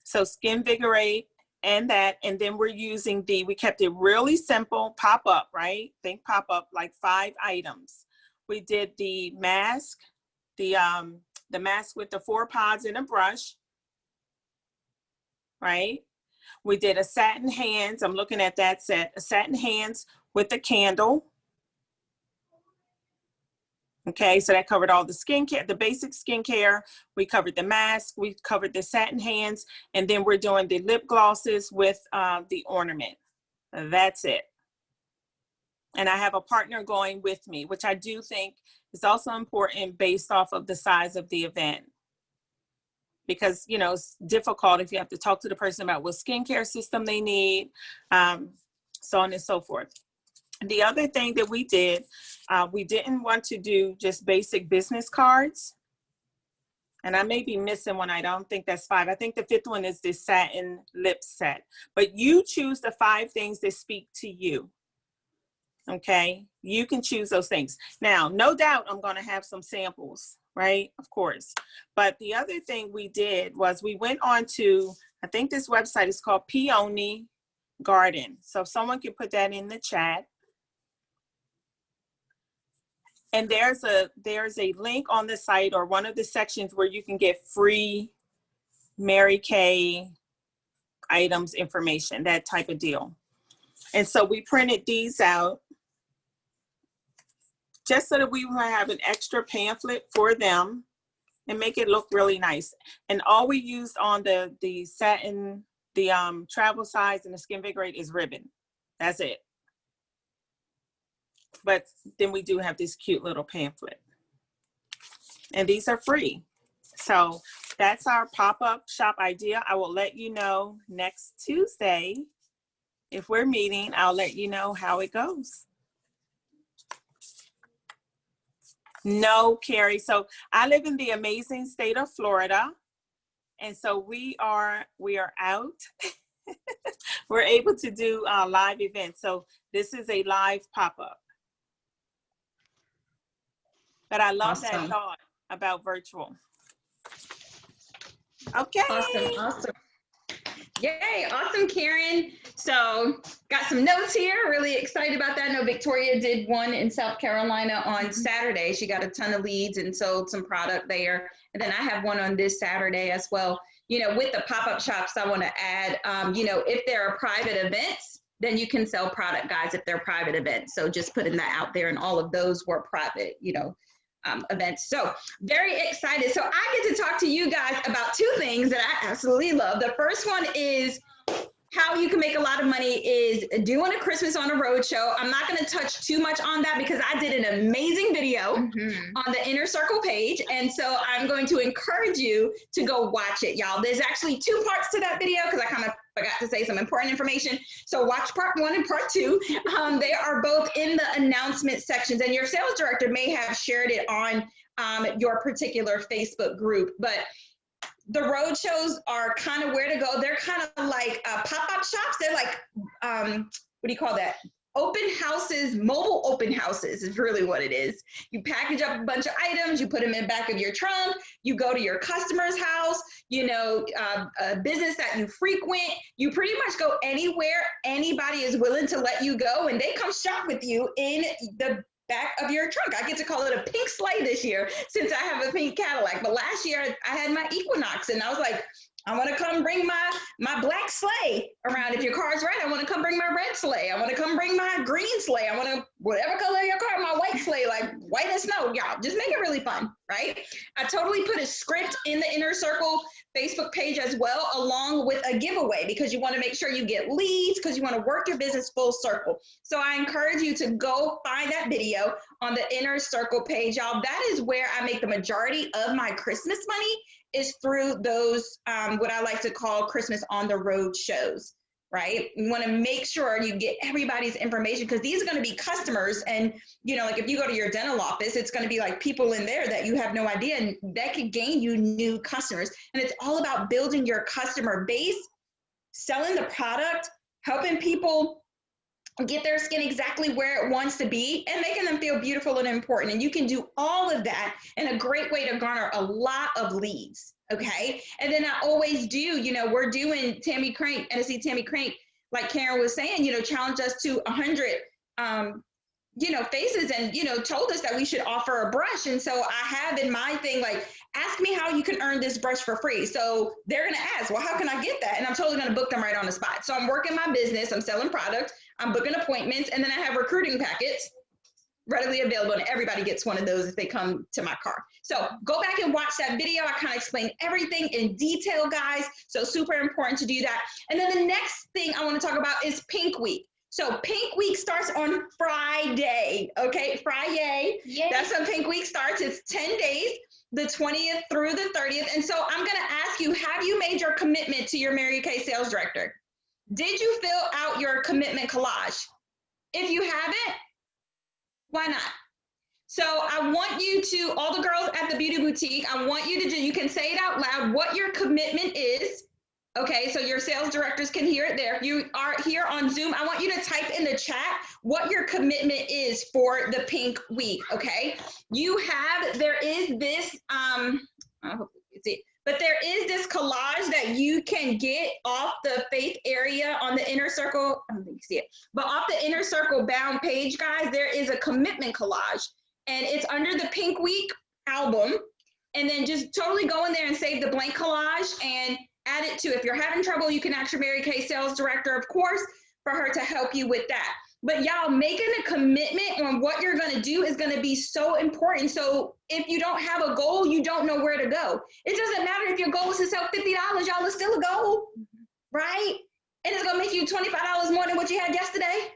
So Skinvigorate and that, and then we're using we kept it really simple, pop-up, right? Think pop-up, like 5 items. We did the mask, the mask with the 4 pods and a brush, right? We did a satin hands. I'm looking at that set, a satin hands with the candle. Okay, so that covered all the skincare, the basic skincare. We covered the mask, we covered the satin hands, and then we're doing the lip glosses with the ornament. That's it. And I have a partner going with me, which I do think is also important based off of the size of the event. Because, you know, it's difficult if you have to talk to the person about what skincare system they need, so on and so forth. The other thing that we did, we didn't want to do just basic business cards. And I may be missing one. I don't think that's 5. I think the 5th one is this satin lip set. But you choose the 5 things that speak to you. Okay, you can choose those things. Now, no doubt I'm going to have some samples, right? Of course. But the other thing we did was we went on to, I think this website is called Peony Garden. So if someone could put that in the chat. And there's a link on the site or one of the sections where you can get free Mary Kay items, information, that type of deal. And so we printed these out just so that we will have an extra pamphlet for them and make it look really nice. And all we used on the satin, the travel size and the Skinvigorate is ribbon. That's it. But then we do have this cute little pamphlet. And these are free. So that's our pop-up shop idea. I will let you know next Tuesday. If we're meeting, I'll let you know how it goes. No, Carrie. So I live in the amazing state of Florida. And so we are out. We're able to do live events. So this is a live pop-up. But I love that thought about virtual. Okay. Awesome. Yay, awesome, Karen. So got some notes here, really excited about that. I know Victoria did one in South Carolina on Saturday. She got a ton of leads and sold some product there. And then I have one on this Saturday as well. You know, with the pop-up shops, I want to add, you know, if there are private events, then you can sell product guides if they're private events. So just putting that out there, and all of those were private, you know, events. So very excited. So I get to talk to you guys about 2 things that I absolutely love. The first one is how you can make a lot of money is doing a Christmas on a road show. I'm not going to touch too much on that because I did an amazing video on the Inner Circle page. And so I'm going to encourage you to go watch it, y'all. There's actually 2 parts to that video because I kind of forgot to say some important information. So watch part 1 and part 2. They are both in the announcement sections, and your sales director may have shared it on your particular Facebook group. But the road shows are kind of where to go. They're kind of like pop-up shops. They're like, what do you call that? Open houses, mobile open houses is really what it is. You package up a bunch of items, you put them in the back of your trunk, you go to your customer's house, you know, a business that you frequent, you pretty much go anywhere anybody is willing to let you go, and they come shop with you in the back of your trunk. I get to call it a pink sleigh this year since I have a pink Cadillac. But last year I had my Equinox, and I was like, I want to come bring my black sleigh around. If your car's red, I want to come bring my red sleigh. I want to come bring my green sleigh. I want to, whatever color your car, my white sleigh, like white as snow. Y'all, just make it really fun, right? I totally put a script in the Inner Circle Facebook page as well, along with a giveaway, because you want to make sure you get leads, because you want to work your business full circle. So I encourage you to go find that video on the Inner Circle page, y'all. That is where I make the majority of my Christmas money, is through those, what I like to call Christmas on the road shows. right? You want to make sure you get everybody's information because these are going to be customers. And, you know, like if you go to your dental office, it's going to be like people in there that you have no idea, and that could gain you new customers. And it's all about building your customer base, selling the product, helping people get their skin exactly where it wants to be, and making them feel beautiful and important. And you can do all of that in a great way to garner a lot of leads. Okay. And then I always do, you know, we're doing Tammy Crank, NSC Tammy Crank, like Karen was saying, you know, challenge us to 100, you know, faces, and, you know, told us that we should offer a brush. And so I have in my thing, like, ask me how you can earn this brush for free. So they're going to ask, well, how can I get that? And I'm totally going to book them right on the spot. So I'm working my business, I'm selling products, I'm booking appointments, and then I have recruiting packets readily available, and everybody gets one of those if they come to my car. So go back and watch that video. I kind of explained everything in detail, guys. So super important to do that. And then the next thing I want to talk about is Pink Week. So Pink Week starts on Friday, okay? Friday. Yay. That's when Pink Week starts. It's 10 days, the 20th through the 30th. And so I'm going to ask you, have you made your commitment to your Mary Kay sales director? Did you fill out your commitment collage? If you haven't, why not? So I want you to, all the girls at the Beauty Boutique, I want you to do, you can say it out loud, what your commitment is. Okay, so your sales directors can hear it there. If you are here on Zoom, I want you to type in the chat what your commitment is for the Pink Week, okay? You have, there is this, I hope you can see it, but there is this collage that you can get off the Faith area on the Inner Circle, I don't think you see it, but off the Inner Circle bound page, guys, there is a commitment collage, and it's under the Pink Week album, and then just totally go in there and save the blank collage and add it to, if you're having trouble, you can ask your Mary Kay sales director, of course, for her to help you with that. But y'all, making a commitment on what you're going to do is going to be so important. So if you don't have a goal, you don't know where to go. It doesn't matter if your goal is to sell $50, y'all, it's still a goal, right? And it's going to make you $25 more than what you had yesterday.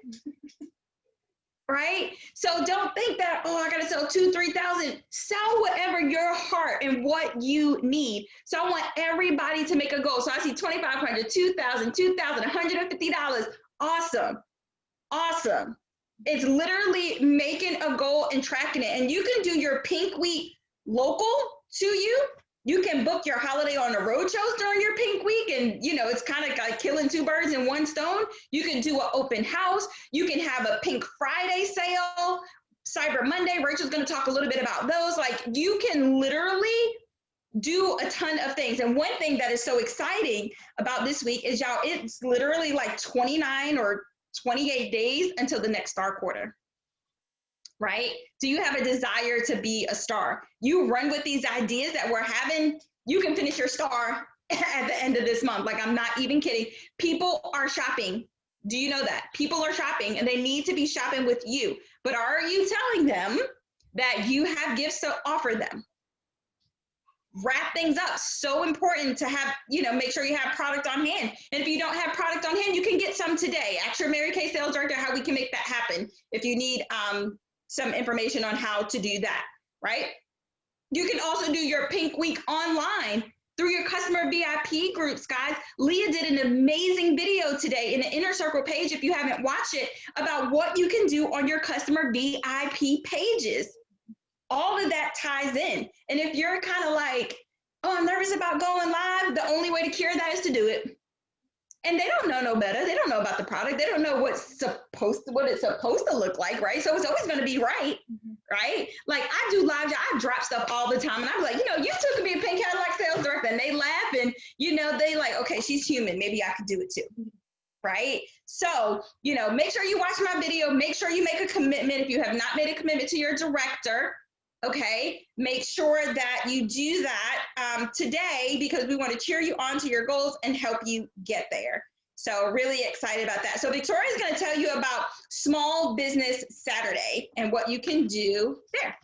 Right? So don't think that, oh, I got to sell 2,000, 3,000. Sell whatever your heart and what you need. So I want everybody to make a goal. So I see $2,500, $2,000, $2,000, $150. Awesome. Awesome. It's literally making a goal and tracking it. And you can do your Pink Week local to you. You can book your holiday on the road shows during your Pink Week, and you know, it's kind of like killing two birds in one stone. You can do an open house. You can have a Pink Friday sale, Cyber Monday. Rachel's going to talk a little bit about those. Like, you can literally do a ton of things. And one thing that is so exciting about this week is, y'all, it's literally like 29 or 28 days until the next star quarter. Right? Do you have a desire to be a star? You run with these ideas that we're having, you can finish your star at the end of this month. Like, I'm not even kidding. People are shopping. Do you know that? People are shopping, and they need to be shopping with you. But are you telling them that you have gifts to offer them? Wrap things up. So important to have, you know, make sure you have product on hand. And if you don't have product on hand, you can get some today. Ask your Mary Kay sales director how we can make that happen. If you need, some information on how to do that, right? You can also do your Pink Week online through your customer VIP groups, guys. Leah did an amazing video today in the Inner Circle page, if you haven't watched it, about what you can do on your customer VIP pages. All of that ties in. And if you're kind of like, oh, I'm nervous about going live, the only way to cure that is to do it. And they don't know no better. They don't know about the product. They don't know what it's supposed to look like, right? So it's always going to be right, right? Like, I do live, I drop stuff all the time, and I'm like, you know, you two could be a Pink Cadillac sales director, and they laugh, and you know, they like, okay, she's human. Maybe I could do it too, right? So, you know, make sure you watch my video. Make sure you make a commitment if you have not made a commitment to your director. Okay, make sure that you do that today, because we want to cheer you on to your goals and help you get there. So really excited about that. So Victoria is going to tell you about Small Business Saturday and what you can do there.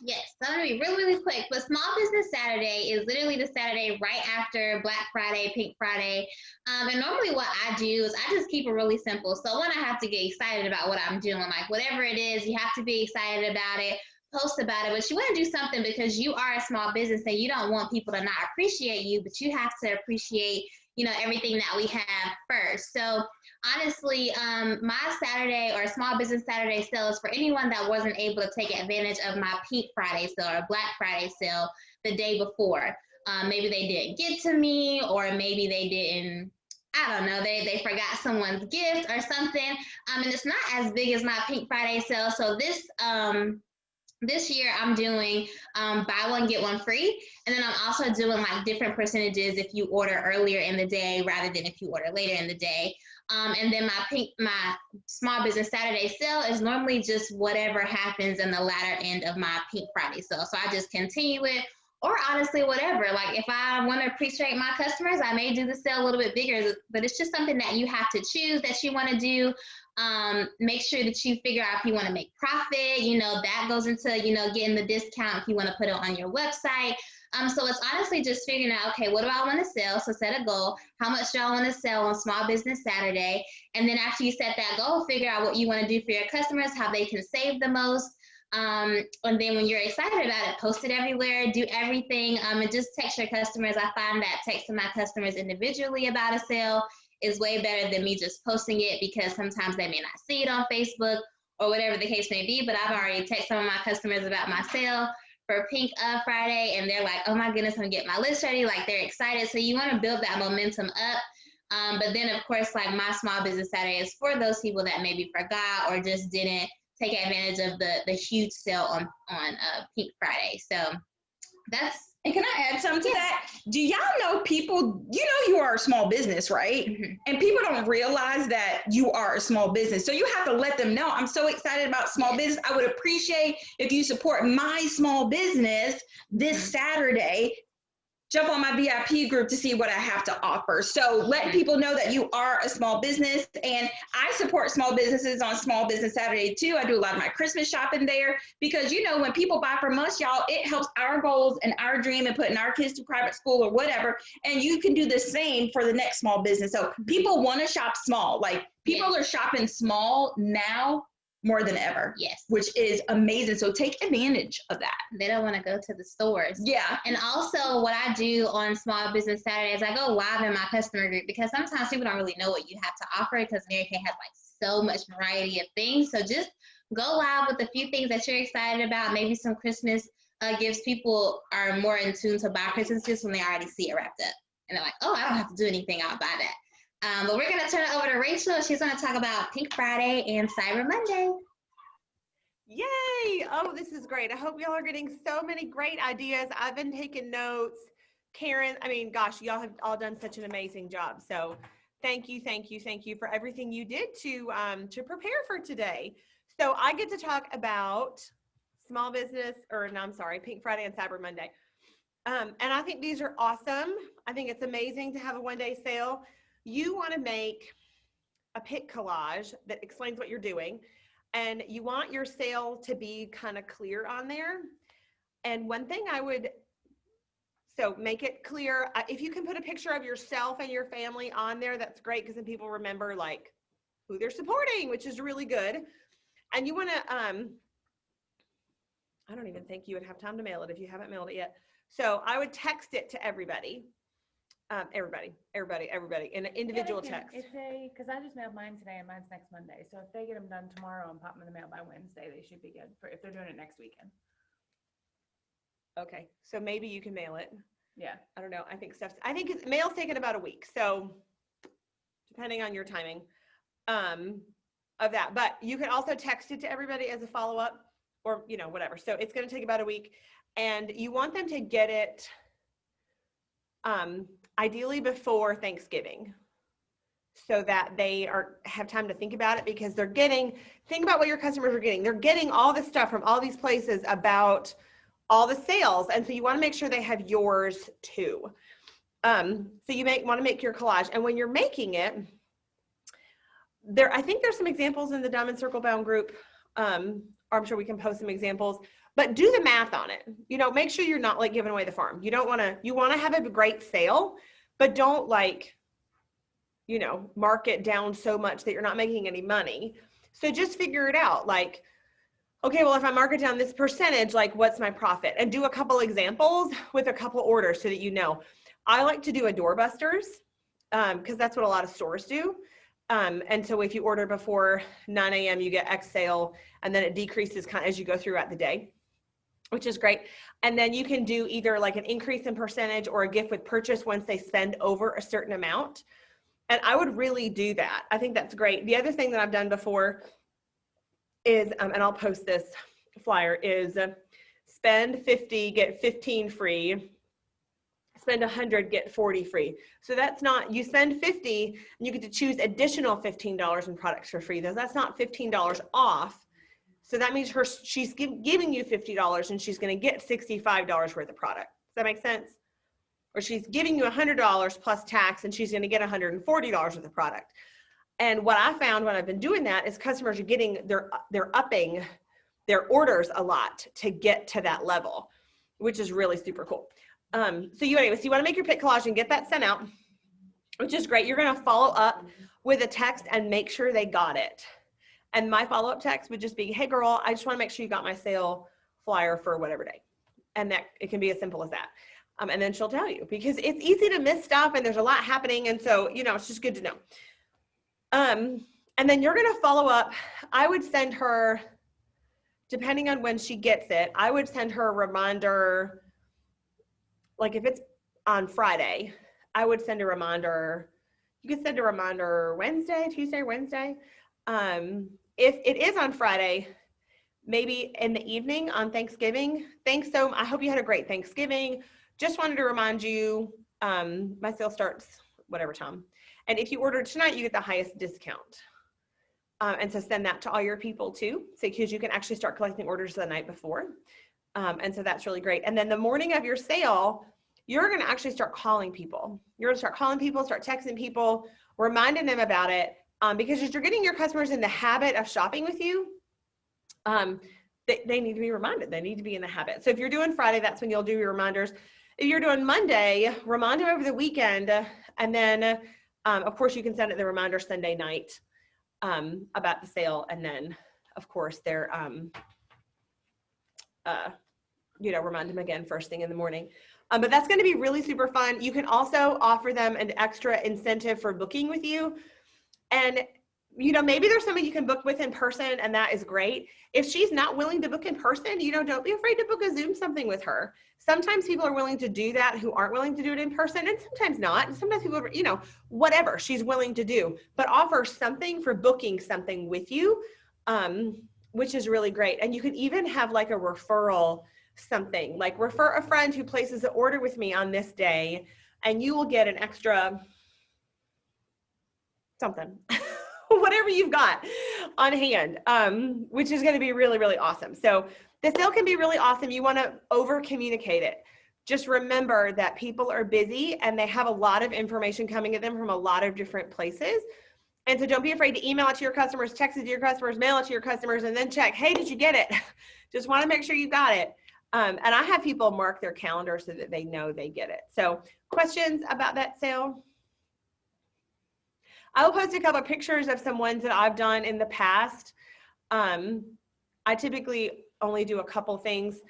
Yes, so I'm going to be really, really quick. But Small Business Saturday is literally the Saturday right after Black Friday, Pink Friday. And normally what I do is I just keep it really simple. So when I have to get excited about what I'm doing, like whatever it is, you have to be excited about it. Post about it, but you want to do something because you are a small business and you don't want people to not appreciate you, but you have to appreciate everything that we have first. So honestly, my Saturday or Small Business Saturday sale is for anyone that wasn't able to take advantage of my Pink Friday sale or Black Friday sale the day before. Maybe they didn't get to me, or maybe they didn't, I don't know, they forgot someone's gift or something. And it's not as big as my Pink Friday sale. So this year I'm doing buy one, get one free. And then I'm also doing like different percentages if you order earlier in the day rather than if you order later in the day. And then my Small Business Saturday sale is normally just whatever happens in the latter end of my Pink Friday sale. So I just continue it, or honestly, whatever. Like if I want to appreciate my customers, I may do the sale a little bit bigger, but it's just something that you have to choose that you want to do. Make sure that you figure out if you want to make profit, that goes into, getting the discount if you want to put it on your website. So it's honestly just figuring out, okay, what do I want to sell? So set a goal. How much do I want to sell on Small Business Saturday? And then after you set that goal, figure out what you want to do for your customers, how they can save the most. And then when you're excited about it, post it everywhere, do everything, and just text your customers. I find that texting my customers individually about a sale is way better than me just posting it, because sometimes they may not see it on Facebook or whatever the case may be, but I've already texted some of my customers about my sale for Pink Friday, and they're like, oh my goodness, I'm gonna get my list ready. Like, they're excited. So you want to build that momentum up. But then of course, like my Small Business Saturday is for those people that maybe forgot or just didn't take advantage of the huge sale on Pink Friday. So that's. And can I add something to that? Do y'all know people, you are a small business, right? Mm-hmm. And people don't realize that you are a small business. So you have to let them know, I'm so excited about small business. I would appreciate if you support my small business this Saturday. Jump on my VIP group to see what I have to offer. So letting people know that you are a small business, and I support small businesses on Small Business Saturday too. I do a lot of my Christmas shopping there, because when people buy from us, y'all, it helps our goals and our dream and putting our kids to private school or whatever. And you can do the same for the next small business. So people want to shop small. Like people are shopping small now more than ever. Yes. Which is amazing. So take advantage of that. They don't want to go to the stores. Yeah. And also what I do on Small Business Saturday is I go live in my customer group, because sometimes people don't really know what you have to offer, because Mary Kay has like so much variety of things. So just go live with a few things that you're excited about, maybe some Christmas gifts. People are more in tune to buy Christmas gifts when they already see it wrapped up. And they're like, oh, I don't have to do anything, I'll buy that. But we're going to turn it over to Rachel. She's going to talk about Pink Friday and Cyber Monday. Yay! Oh, this is great. I hope y'all are getting so many great ideas. I've been taking notes. Karen, gosh, y'all have all done such an amazing job. So thank you for everything you did to prepare for today. So I get to talk about Pink Friday and Cyber Monday. And I think these are awesome. I think it's amazing to have a one-day sale. You want to make a pic collage that explains what you're doing, and you want your sale to be kind of clear on there. And one thing so make it clear. If you can put a picture of yourself and your family on there, that's great, because then people remember like who they're supporting, which is really good. And you want to, I don't even think you would have time to mail it if you haven't mailed it yet. So I would text it to everybody. Everybody in an individual text. Because I just mailed mine today and mine's next Monday. So if they get them done tomorrow and pop them in the mail by Wednesday, they should be good for if they're doing it next weekend. Okay, so maybe you can mail it. Yeah. I don't know. I think mail's taking about a week. So depending on your timing of that, but you can also text it to everybody as a follow-up, or whatever. So it's going to take about a week, and you want them to get it ideally before Thanksgiving, so that they have time to think about it, because think about what your customers are getting. They're getting all this stuff from all these places about all the sales. And so you want to make sure they have yours too. So you want to make your collage. And when you're making it, I think there's some examples in the Diamond Circle Bound group. I'm sure we can post some examples. But do the math on it. Make sure you're not like giving away the farm. You want to have a great sale, but don't mark it down so much that you're not making any money. So just figure it out. Like, okay, well, if I mark it down this percentage, like what's my profit? And do a couple examples with a couple orders so that I like to do a doorbusters. because that's what a lot of stores do. And so if you order before 9 a.m., you get X sale, and then it decreases kind of as you go throughout the day, which is great. And then you can do either like an increase in percentage or a gift with purchase once they spend over a certain amount. And I would really do that. I think that's great. The other thing that I've done before is, and I'll post this flyer, is spend 50, get 15 free. Spend 100, get 40 free. So that's not, you spend 50 and you get to choose additional $15 in products for free. That's not $15 off. So that means she's giving you $50 and she's going to get $65 worth of product. Does that make sense? Or she's giving you $100 plus tax and she's going to get $140 worth of product. And what I found when I've been doing that is customers are getting, they're upping their orders a lot to get to that level, which is really super cool. So you want to make your pick collage and get that sent out, which is great. You're going to follow up with a text and make sure they got it. And my follow-up text would just be, hey girl, I just want to make sure you got my sale flyer for whatever day. And that it can be as simple as that. And then she'll tell you, because it's easy to miss stuff and there's a lot happening. And so, you know, it's just good to know. And then you're going to follow up. I would send her, depending on when she gets it, I would send her a reminder. Like if it's on Friday, I would send a reminder. You could send a reminder Wednesday, Tuesday, Wednesday. If it is on Friday, maybe in the evening on Thanksgiving. Thanks. So I hope you had a great Thanksgiving. Just wanted to remind you, my sale starts whatever time. And if you order tonight, you get the highest discount. And so send that to all your people too, so because you can actually start collecting orders the night before. And so that's really great. And then the morning of your sale, you're going to actually start calling people. You're going to start calling people, start texting people, reminding them about it. Because as you're getting your customers in the habit of shopping with you, they need to be reminded. They need to be in the habit. So if you're doing Friday, that's when you'll do your reminders. If you're doing Monday, remind them over the weekend. And then, of course, you can send it the reminder Sunday night about the sale. And then, of course, they're, remind them again first thing in the morning. But that's going to be really super fun. You can also offer them an extra incentive for booking with you. And, you know, maybe there's somebody you can book with in person, and that is great. If she's not willing to book in person, you know, don't be afraid to book a Zoom something with her. Sometimes people are willing to do that who aren't willing to do it in person, and sometimes not. And sometimes people, you know, whatever she's willing to do, but offer something for booking something with you, which is really great. And you can even have like a referral something, like refer a friend who places an order with me on this day, and you will get an extra something, whatever you've got on hand, which is going to be really, really awesome. So the sale can be really awesome. You want to over communicate it. Just remember that people are busy and they have a lot of information coming at them from a lot of different places. And so don't be afraid to email it to your customers, text it to your customers, mail it to your customers, and then check, hey, did you get it? Just want to make sure you got it. And I have people mark their calendar so that they know they get it. So questions about that sale? I will post a couple of pictures of some ones that I've done in the past. I typically only do a couple things.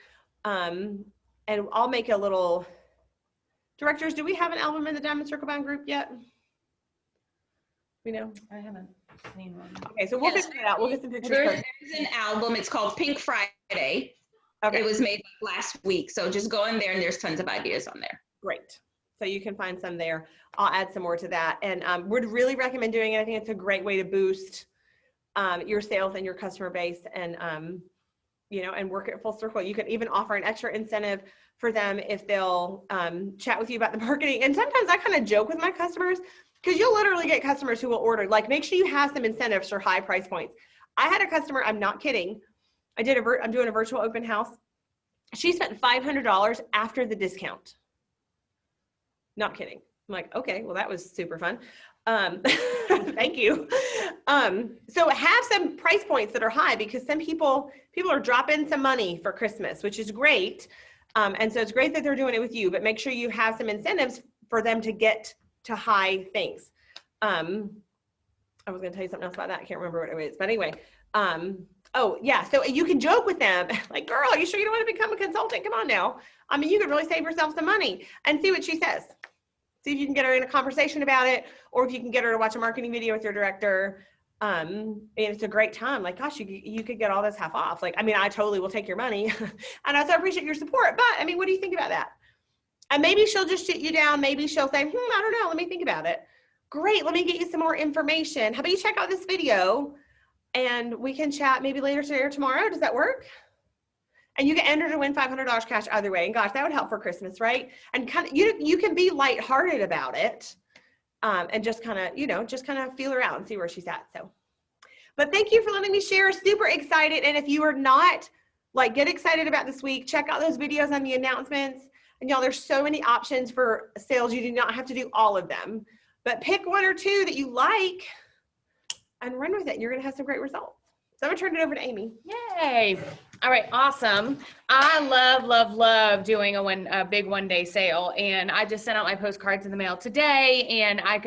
And I'll make a little, directors, do we have an album in the Diamond Circle Bound group yet? We know? I haven't seen one. Okay, so we'll figure it out. We'll get some pictures. There's an album. It's called Pink Friday. Okay. It was made last week. So just go in there and there's tons of ideas on there. Great. So you can find some there. I'll add some more to that. And would really recommend doing it. I think it's a great way to boost your sales and your customer base, and and work it full circle. You can even offer an extra incentive for them if they'll chat with you about the marketing. And sometimes I kind of joke with my customers, because you'll literally get customers who will order, like, make sure you have some incentives for high price points. I had a customer, I'm not kidding. I'm doing a virtual open house. She spent $500 after the discount. Not kidding. I'm like, okay, well, that was super fun. Thank you. So have some price points that are high, because some people are dropping some money for Christmas, which is great. And so it's great that they're doing it with you, but make sure you have some incentives for them to get to high things. I was going to tell you something else about that. I can't remember what it was, but anyway. Oh yeah. So you can joke with them like, girl, are you sure you don't want to become a consultant? Come on now. I mean, you could really save yourself some money, and see what she says. See if you can get her in a conversation about it, or if you can get her to watch a marketing video with your director. And it's a great time. Like, gosh, you could get all this half off. Like, I mean, I totally will take your money. And I appreciate your support. But I mean, what do you think about that? And maybe she'll just shoot you down. Maybe she'll say, I don't know. Let me think about it. Great. Let me get you some more information. How about you check out this video and we can chat maybe later today or tomorrow. Does that work? And you can enter to win $500 cash either way. And gosh, that would help for Christmas, right? And kind of, you can be lighthearted about it. And just kind of feel her out and see where she's at. So, but thank you for letting me share. Super excited. And if you are not, like, get excited about this week, check out those videos on the announcements. And y'all, there's so many options for sales. You do not have to do all of them, but pick one or two that you like and run with it. And you're going to have some great results. So I'm gonna turn it over to Amy. Yay. All right, awesome. I love doing a big one-day sale, and I just sent out my postcards in the mail today, and I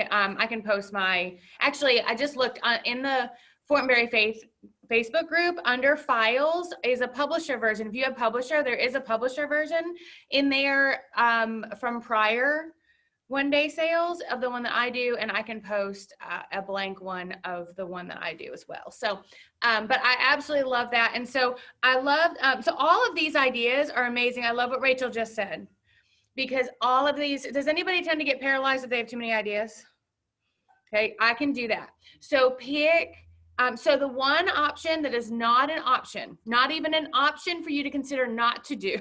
can post my, actually, I just looked in the Fortenberry Faith Facebook group under files is a publisher version. If you have publisher, there is a publisher version in there from prior one-day sales of the one that I do, and I can post a blank one of the one that I do as well. So, but I absolutely love that. And so I love, so all of these ideas are amazing. I love what Rachel just said, because all of these, does anybody tend to get paralyzed if they have too many ideas? Okay, I can do that. So pick, so the one option that is not an option, not even an option for you to consider not to do,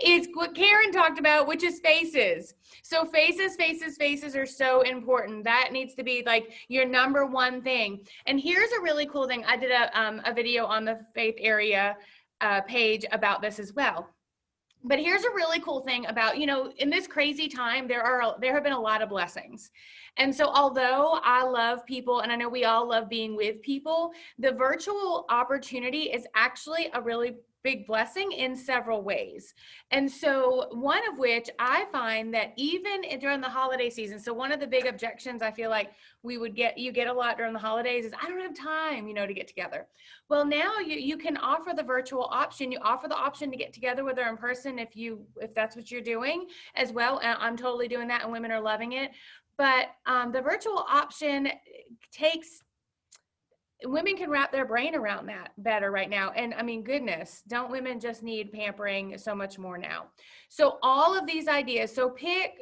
is what Karen talked about, which is faces. So faces are so important. That needs to be like your number one thing. And here's a really cool thing. I did a video on the Faith Area page about this as well. But here's a really cool thing about, you know, in this crazy time, there have been a lot of blessings. And so although I love people, and I know we all love being with people, the virtual opportunity is actually a really big blessing in several ways. And so one of which I find that even during the holiday season, so one of the big objections I feel like you get a lot during the holidays is, I don't have time, you know, to get together. Well, now you can offer the virtual option. You offer the option to get together with her in person if that's what you're doing as well. And I'm totally doing that, and women are loving it. But the virtual option women can wrap their brain around that better right now. And I mean, goodness, don't women just need pampering so much more now? So all of these ideas, so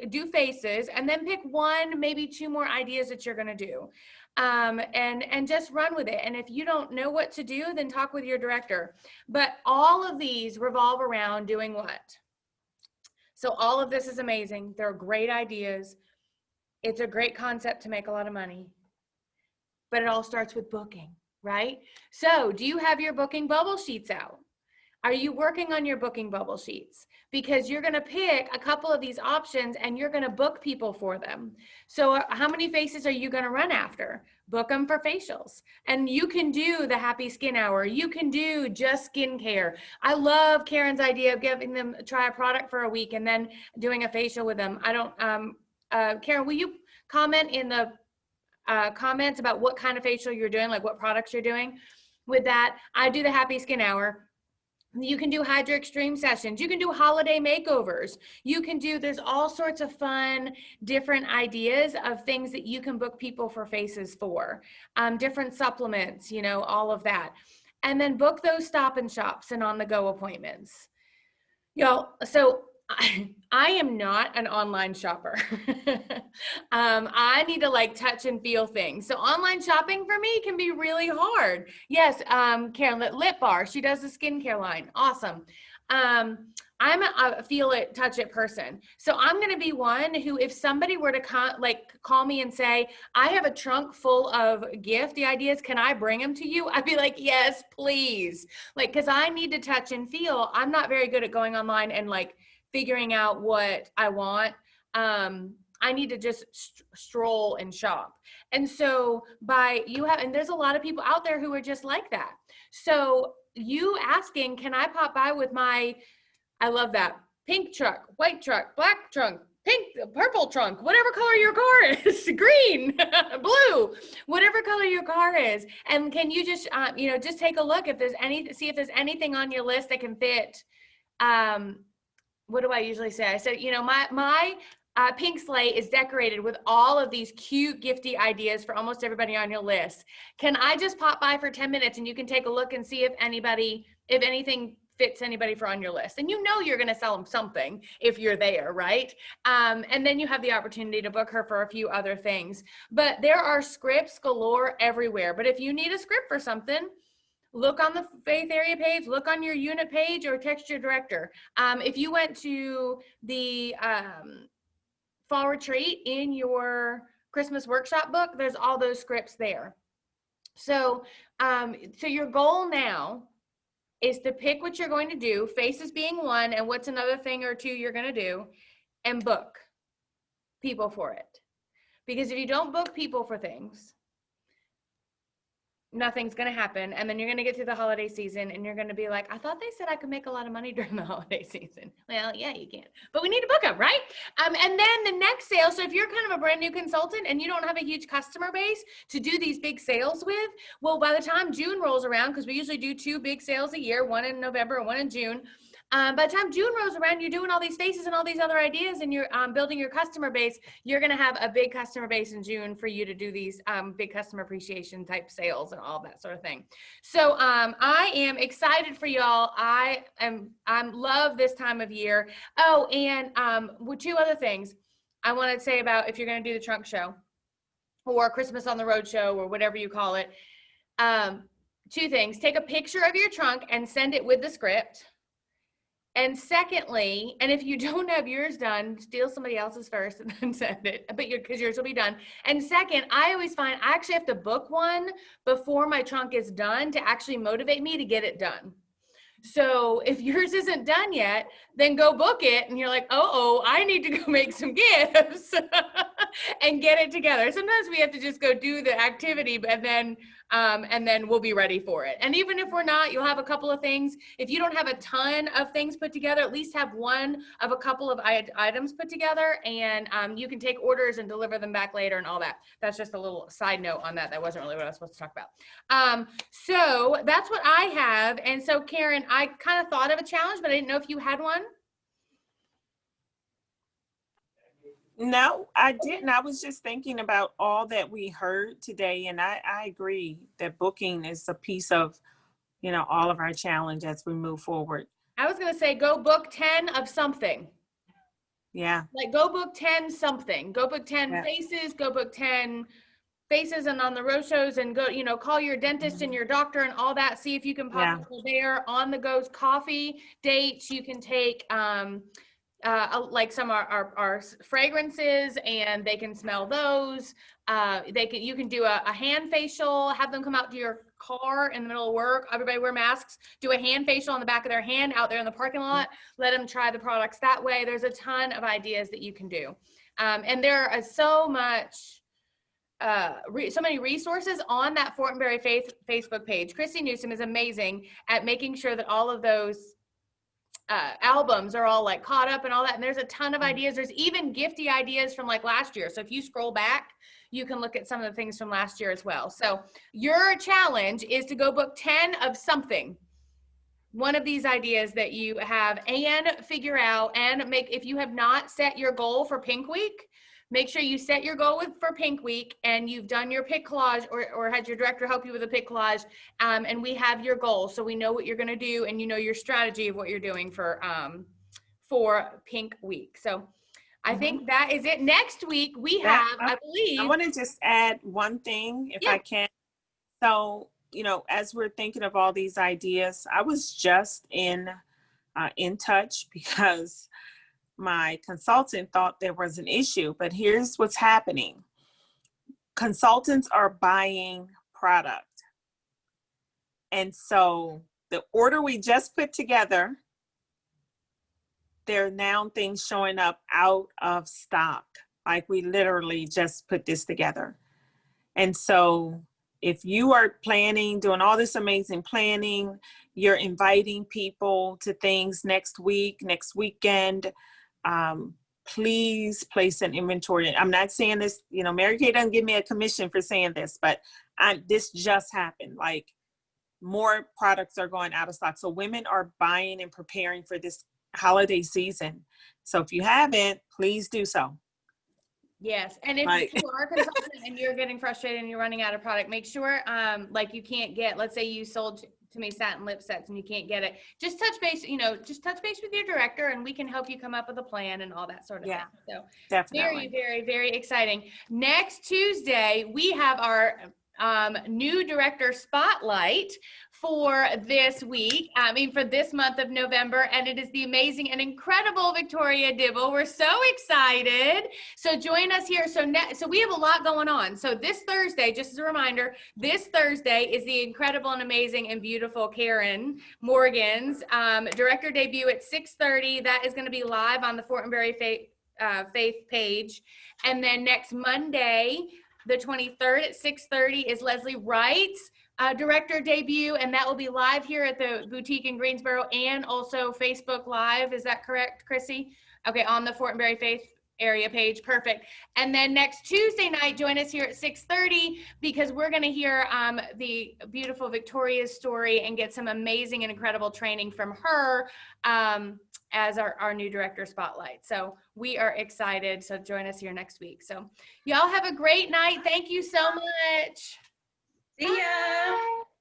do faces, and then pick one, maybe two more ideas that you're gonna do. And just run with it. And if you don't know what to do, then talk with your director. But all of these revolve around doing what? So all of this is amazing. They're great ideas. It's a great concept to make a lot of money. But it all starts with booking, right? So do you have your booking bubble sheets out? Are you working on your booking bubble sheets? Because you're gonna pick a couple of these options and you're gonna book people for them. So how many faces are you gonna run after? Book them for facials. And you can do the happy skin hour. You can do just skincare. I love Karen's idea of giving them try a product for a week and then doing a facial with them. Karen, will you comment in the comments about what kind of facial you're doing, like what products you're doing? With that, I do the happy skin hour. You can do Hydra Extreme sessions. You can do holiday makeovers. You can do, there's all sorts of fun, different ideas of things that you can book people for faces for, different supplements, you know, all of that. And then book those stop and shops and on the go appointments. Y'all, so I am not an online shopper. I need to like touch and feel things. So online shopping for me can be really hard. Yes, Karen, Lip Bar, she does the skincare line. Awesome. I'm a feel it, touch it person. So I'm going to be one who, if somebody were to call me and say, I have a trunk full of gift ideas, can I bring them to you? I'd be like, yes, please. Like, cause I need to touch and feel. I'm not very good at going online and like figuring out what I want. I need to just stroll and shop. And so and there's a lot of people out there who are just like that. So you asking, can I pop by with I love that, pink truck, white truck, black trunk, pink, purple trunk, whatever color your car is, green, blue, whatever color your car is. And can you just, just take a look see if there's anything on your list that can fit. What do I usually say? I said, my Pink Slate is decorated with all of these cute gifty ideas for almost everybody on your list. Can I just pop by for 10 minutes and you can take a look and see if anything fits anybody for on your list? And you know you're going to sell them something if you're there, right? And then you have the opportunity to book her for a few other things. But there are scripts galore everywhere. But if you need a script for something, look on the Faith Area page, look on your unit page, or text your director. If you went to the fall retreat in your Christmas workshop book, there's all those scripts there. So, so your goal now is to pick what you're going to do, faces being one, and what's another thing or two you're going to do, and book people for it. Because if you don't book people for things, nothing's going to happen. And then you're going to get through the holiday season and you're going to be like, I thought they said I could make a lot of money during the holiday season. Well, yeah, you can, but we need to book them, right? And then the next sale. So if you're kind of a brand new consultant and you don't have a huge customer base to do these big sales with, well, by the time June rolls around, because we usually do 2 big sales a year, one in November and one in June. By the time June rolls around, you're doing all these faces and all these other ideas and you're building your customer base. You're going to have a big customer base in June for you to do these big customer appreciation type sales and all that sort of thing. So I am excited for y'all. I love this time of year. Oh, and 2 other things I want to say about if you're going to do the trunk show or Christmas on the Road show or whatever you call it. 2 things. Take a picture of your trunk and send it with the script. And secondly, and if you don't have yours done, steal somebody else's first and then send it, but because yours will be done. And second, I always find I actually have to book one before my trunk is done to actually motivate me to get it done. So if yours isn't done yet, then go book it. And you're like, oh, I need to go make some gifts and get it together. Sometimes we have to just go do the activity and then we'll be ready for it. And even if we're not, you'll have a couple of things. If you don't have a ton of things put together, at least have one of a couple of items put together, and you can take orders and deliver them back later and all that. That's just a little side note on that. That wasn't really what I was supposed to talk about. So that's what I have. And so Karen, I kind of thought of a challenge, but I didn't know if you had one. No, I didn't. I was just thinking about all that we heard today, and I agree that booking is a piece of, all of our challenge as we move forward. I was going to say, go book 10 of something. Yeah. Like go book 10 something. Go book 10 faces, go book 10 faces and on the road shows, and go, call your dentist and your doctor and all that. See if you can pop up there. On the goes coffee dates. You can take, like some are fragrances, and they can smell those. You can do a hand facial, have them come out to your car in the middle of work. Everybody wear masks, do a hand facial on the back of their hand out there in the parking lot. Let them try the products that way. There's a ton of ideas that you can do. And there are so many resources on that Fortenberry Facebook page. Christy Newsom is amazing at making sure that all of those albums are all like caught up and all that. And there's a ton of ideas. There's even gifty ideas from like last year. So if you scroll back, you can look at some of the things from last year as well. So your challenge is to go book 10 of something, one of these ideas that you have, and figure out and make, if you have not set your goal for Pink Week, make sure you set your goal for Pink Week and you've done your pick collage or had your director help you with a pick collage, and we have your goal. So we know what you're going to do and you know your strategy of what you're doing for Pink Week. So I think that is it. Next week we have, I believe. I want to just add one thing if I can. So, as we're thinking of all these ideas, I was just in touch because my consultant thought there was an issue, but here's what's happening. Consultants are buying product. And so the order we just put together, there are now things showing up out of stock. Like we literally just put this together. And so if you are planning, doing all this amazing planning, you're inviting people to things next week, next weekend, please place an inventory. I'm not saying this, Mary Kay doesn't give me a commission for saying this, but this just happened. Like more products are going out of stock. So women are buying and preparing for this holiday season. So if you haven't, please do so. Yes, and if Right. you are a consultant and you're getting frustrated and you're running out of product, make sure, like you can't get, let's say you sold to me satin lip sets and you can't get it, just touch base, just touch base with your director and we can help you come up with a plan and all that sort of Yeah, thing. So definitely. very, very, very exciting. Next Tuesday, we have our new director spotlight for this week, for this month of November, and it is the amazing and incredible Victoria Dibble. We're so excited. So join us here. So we have a lot going on. So this Thursday, just as a reminder, this Thursday is the incredible and amazing and beautiful Karen Morgan's director debut at 6:30. That is going to be live on the Fortenberry Faith page. And then next Monday, the 23rd at 6:30 is Leslie Wright's director debut, and that will be live here at the boutique in Greensboro and also Facebook Live. Is that correct, Chrissy? Okay, on the Fortenberry Faith area page. Perfect. And then next Tuesday night, join us here at 6:30 because we're going to hear the beautiful Victoria's story and get some amazing and incredible training from her as our new director spotlight. So we are excited. So join us here next week. So y'all have a great night. Thank you so much. See ya. Bye.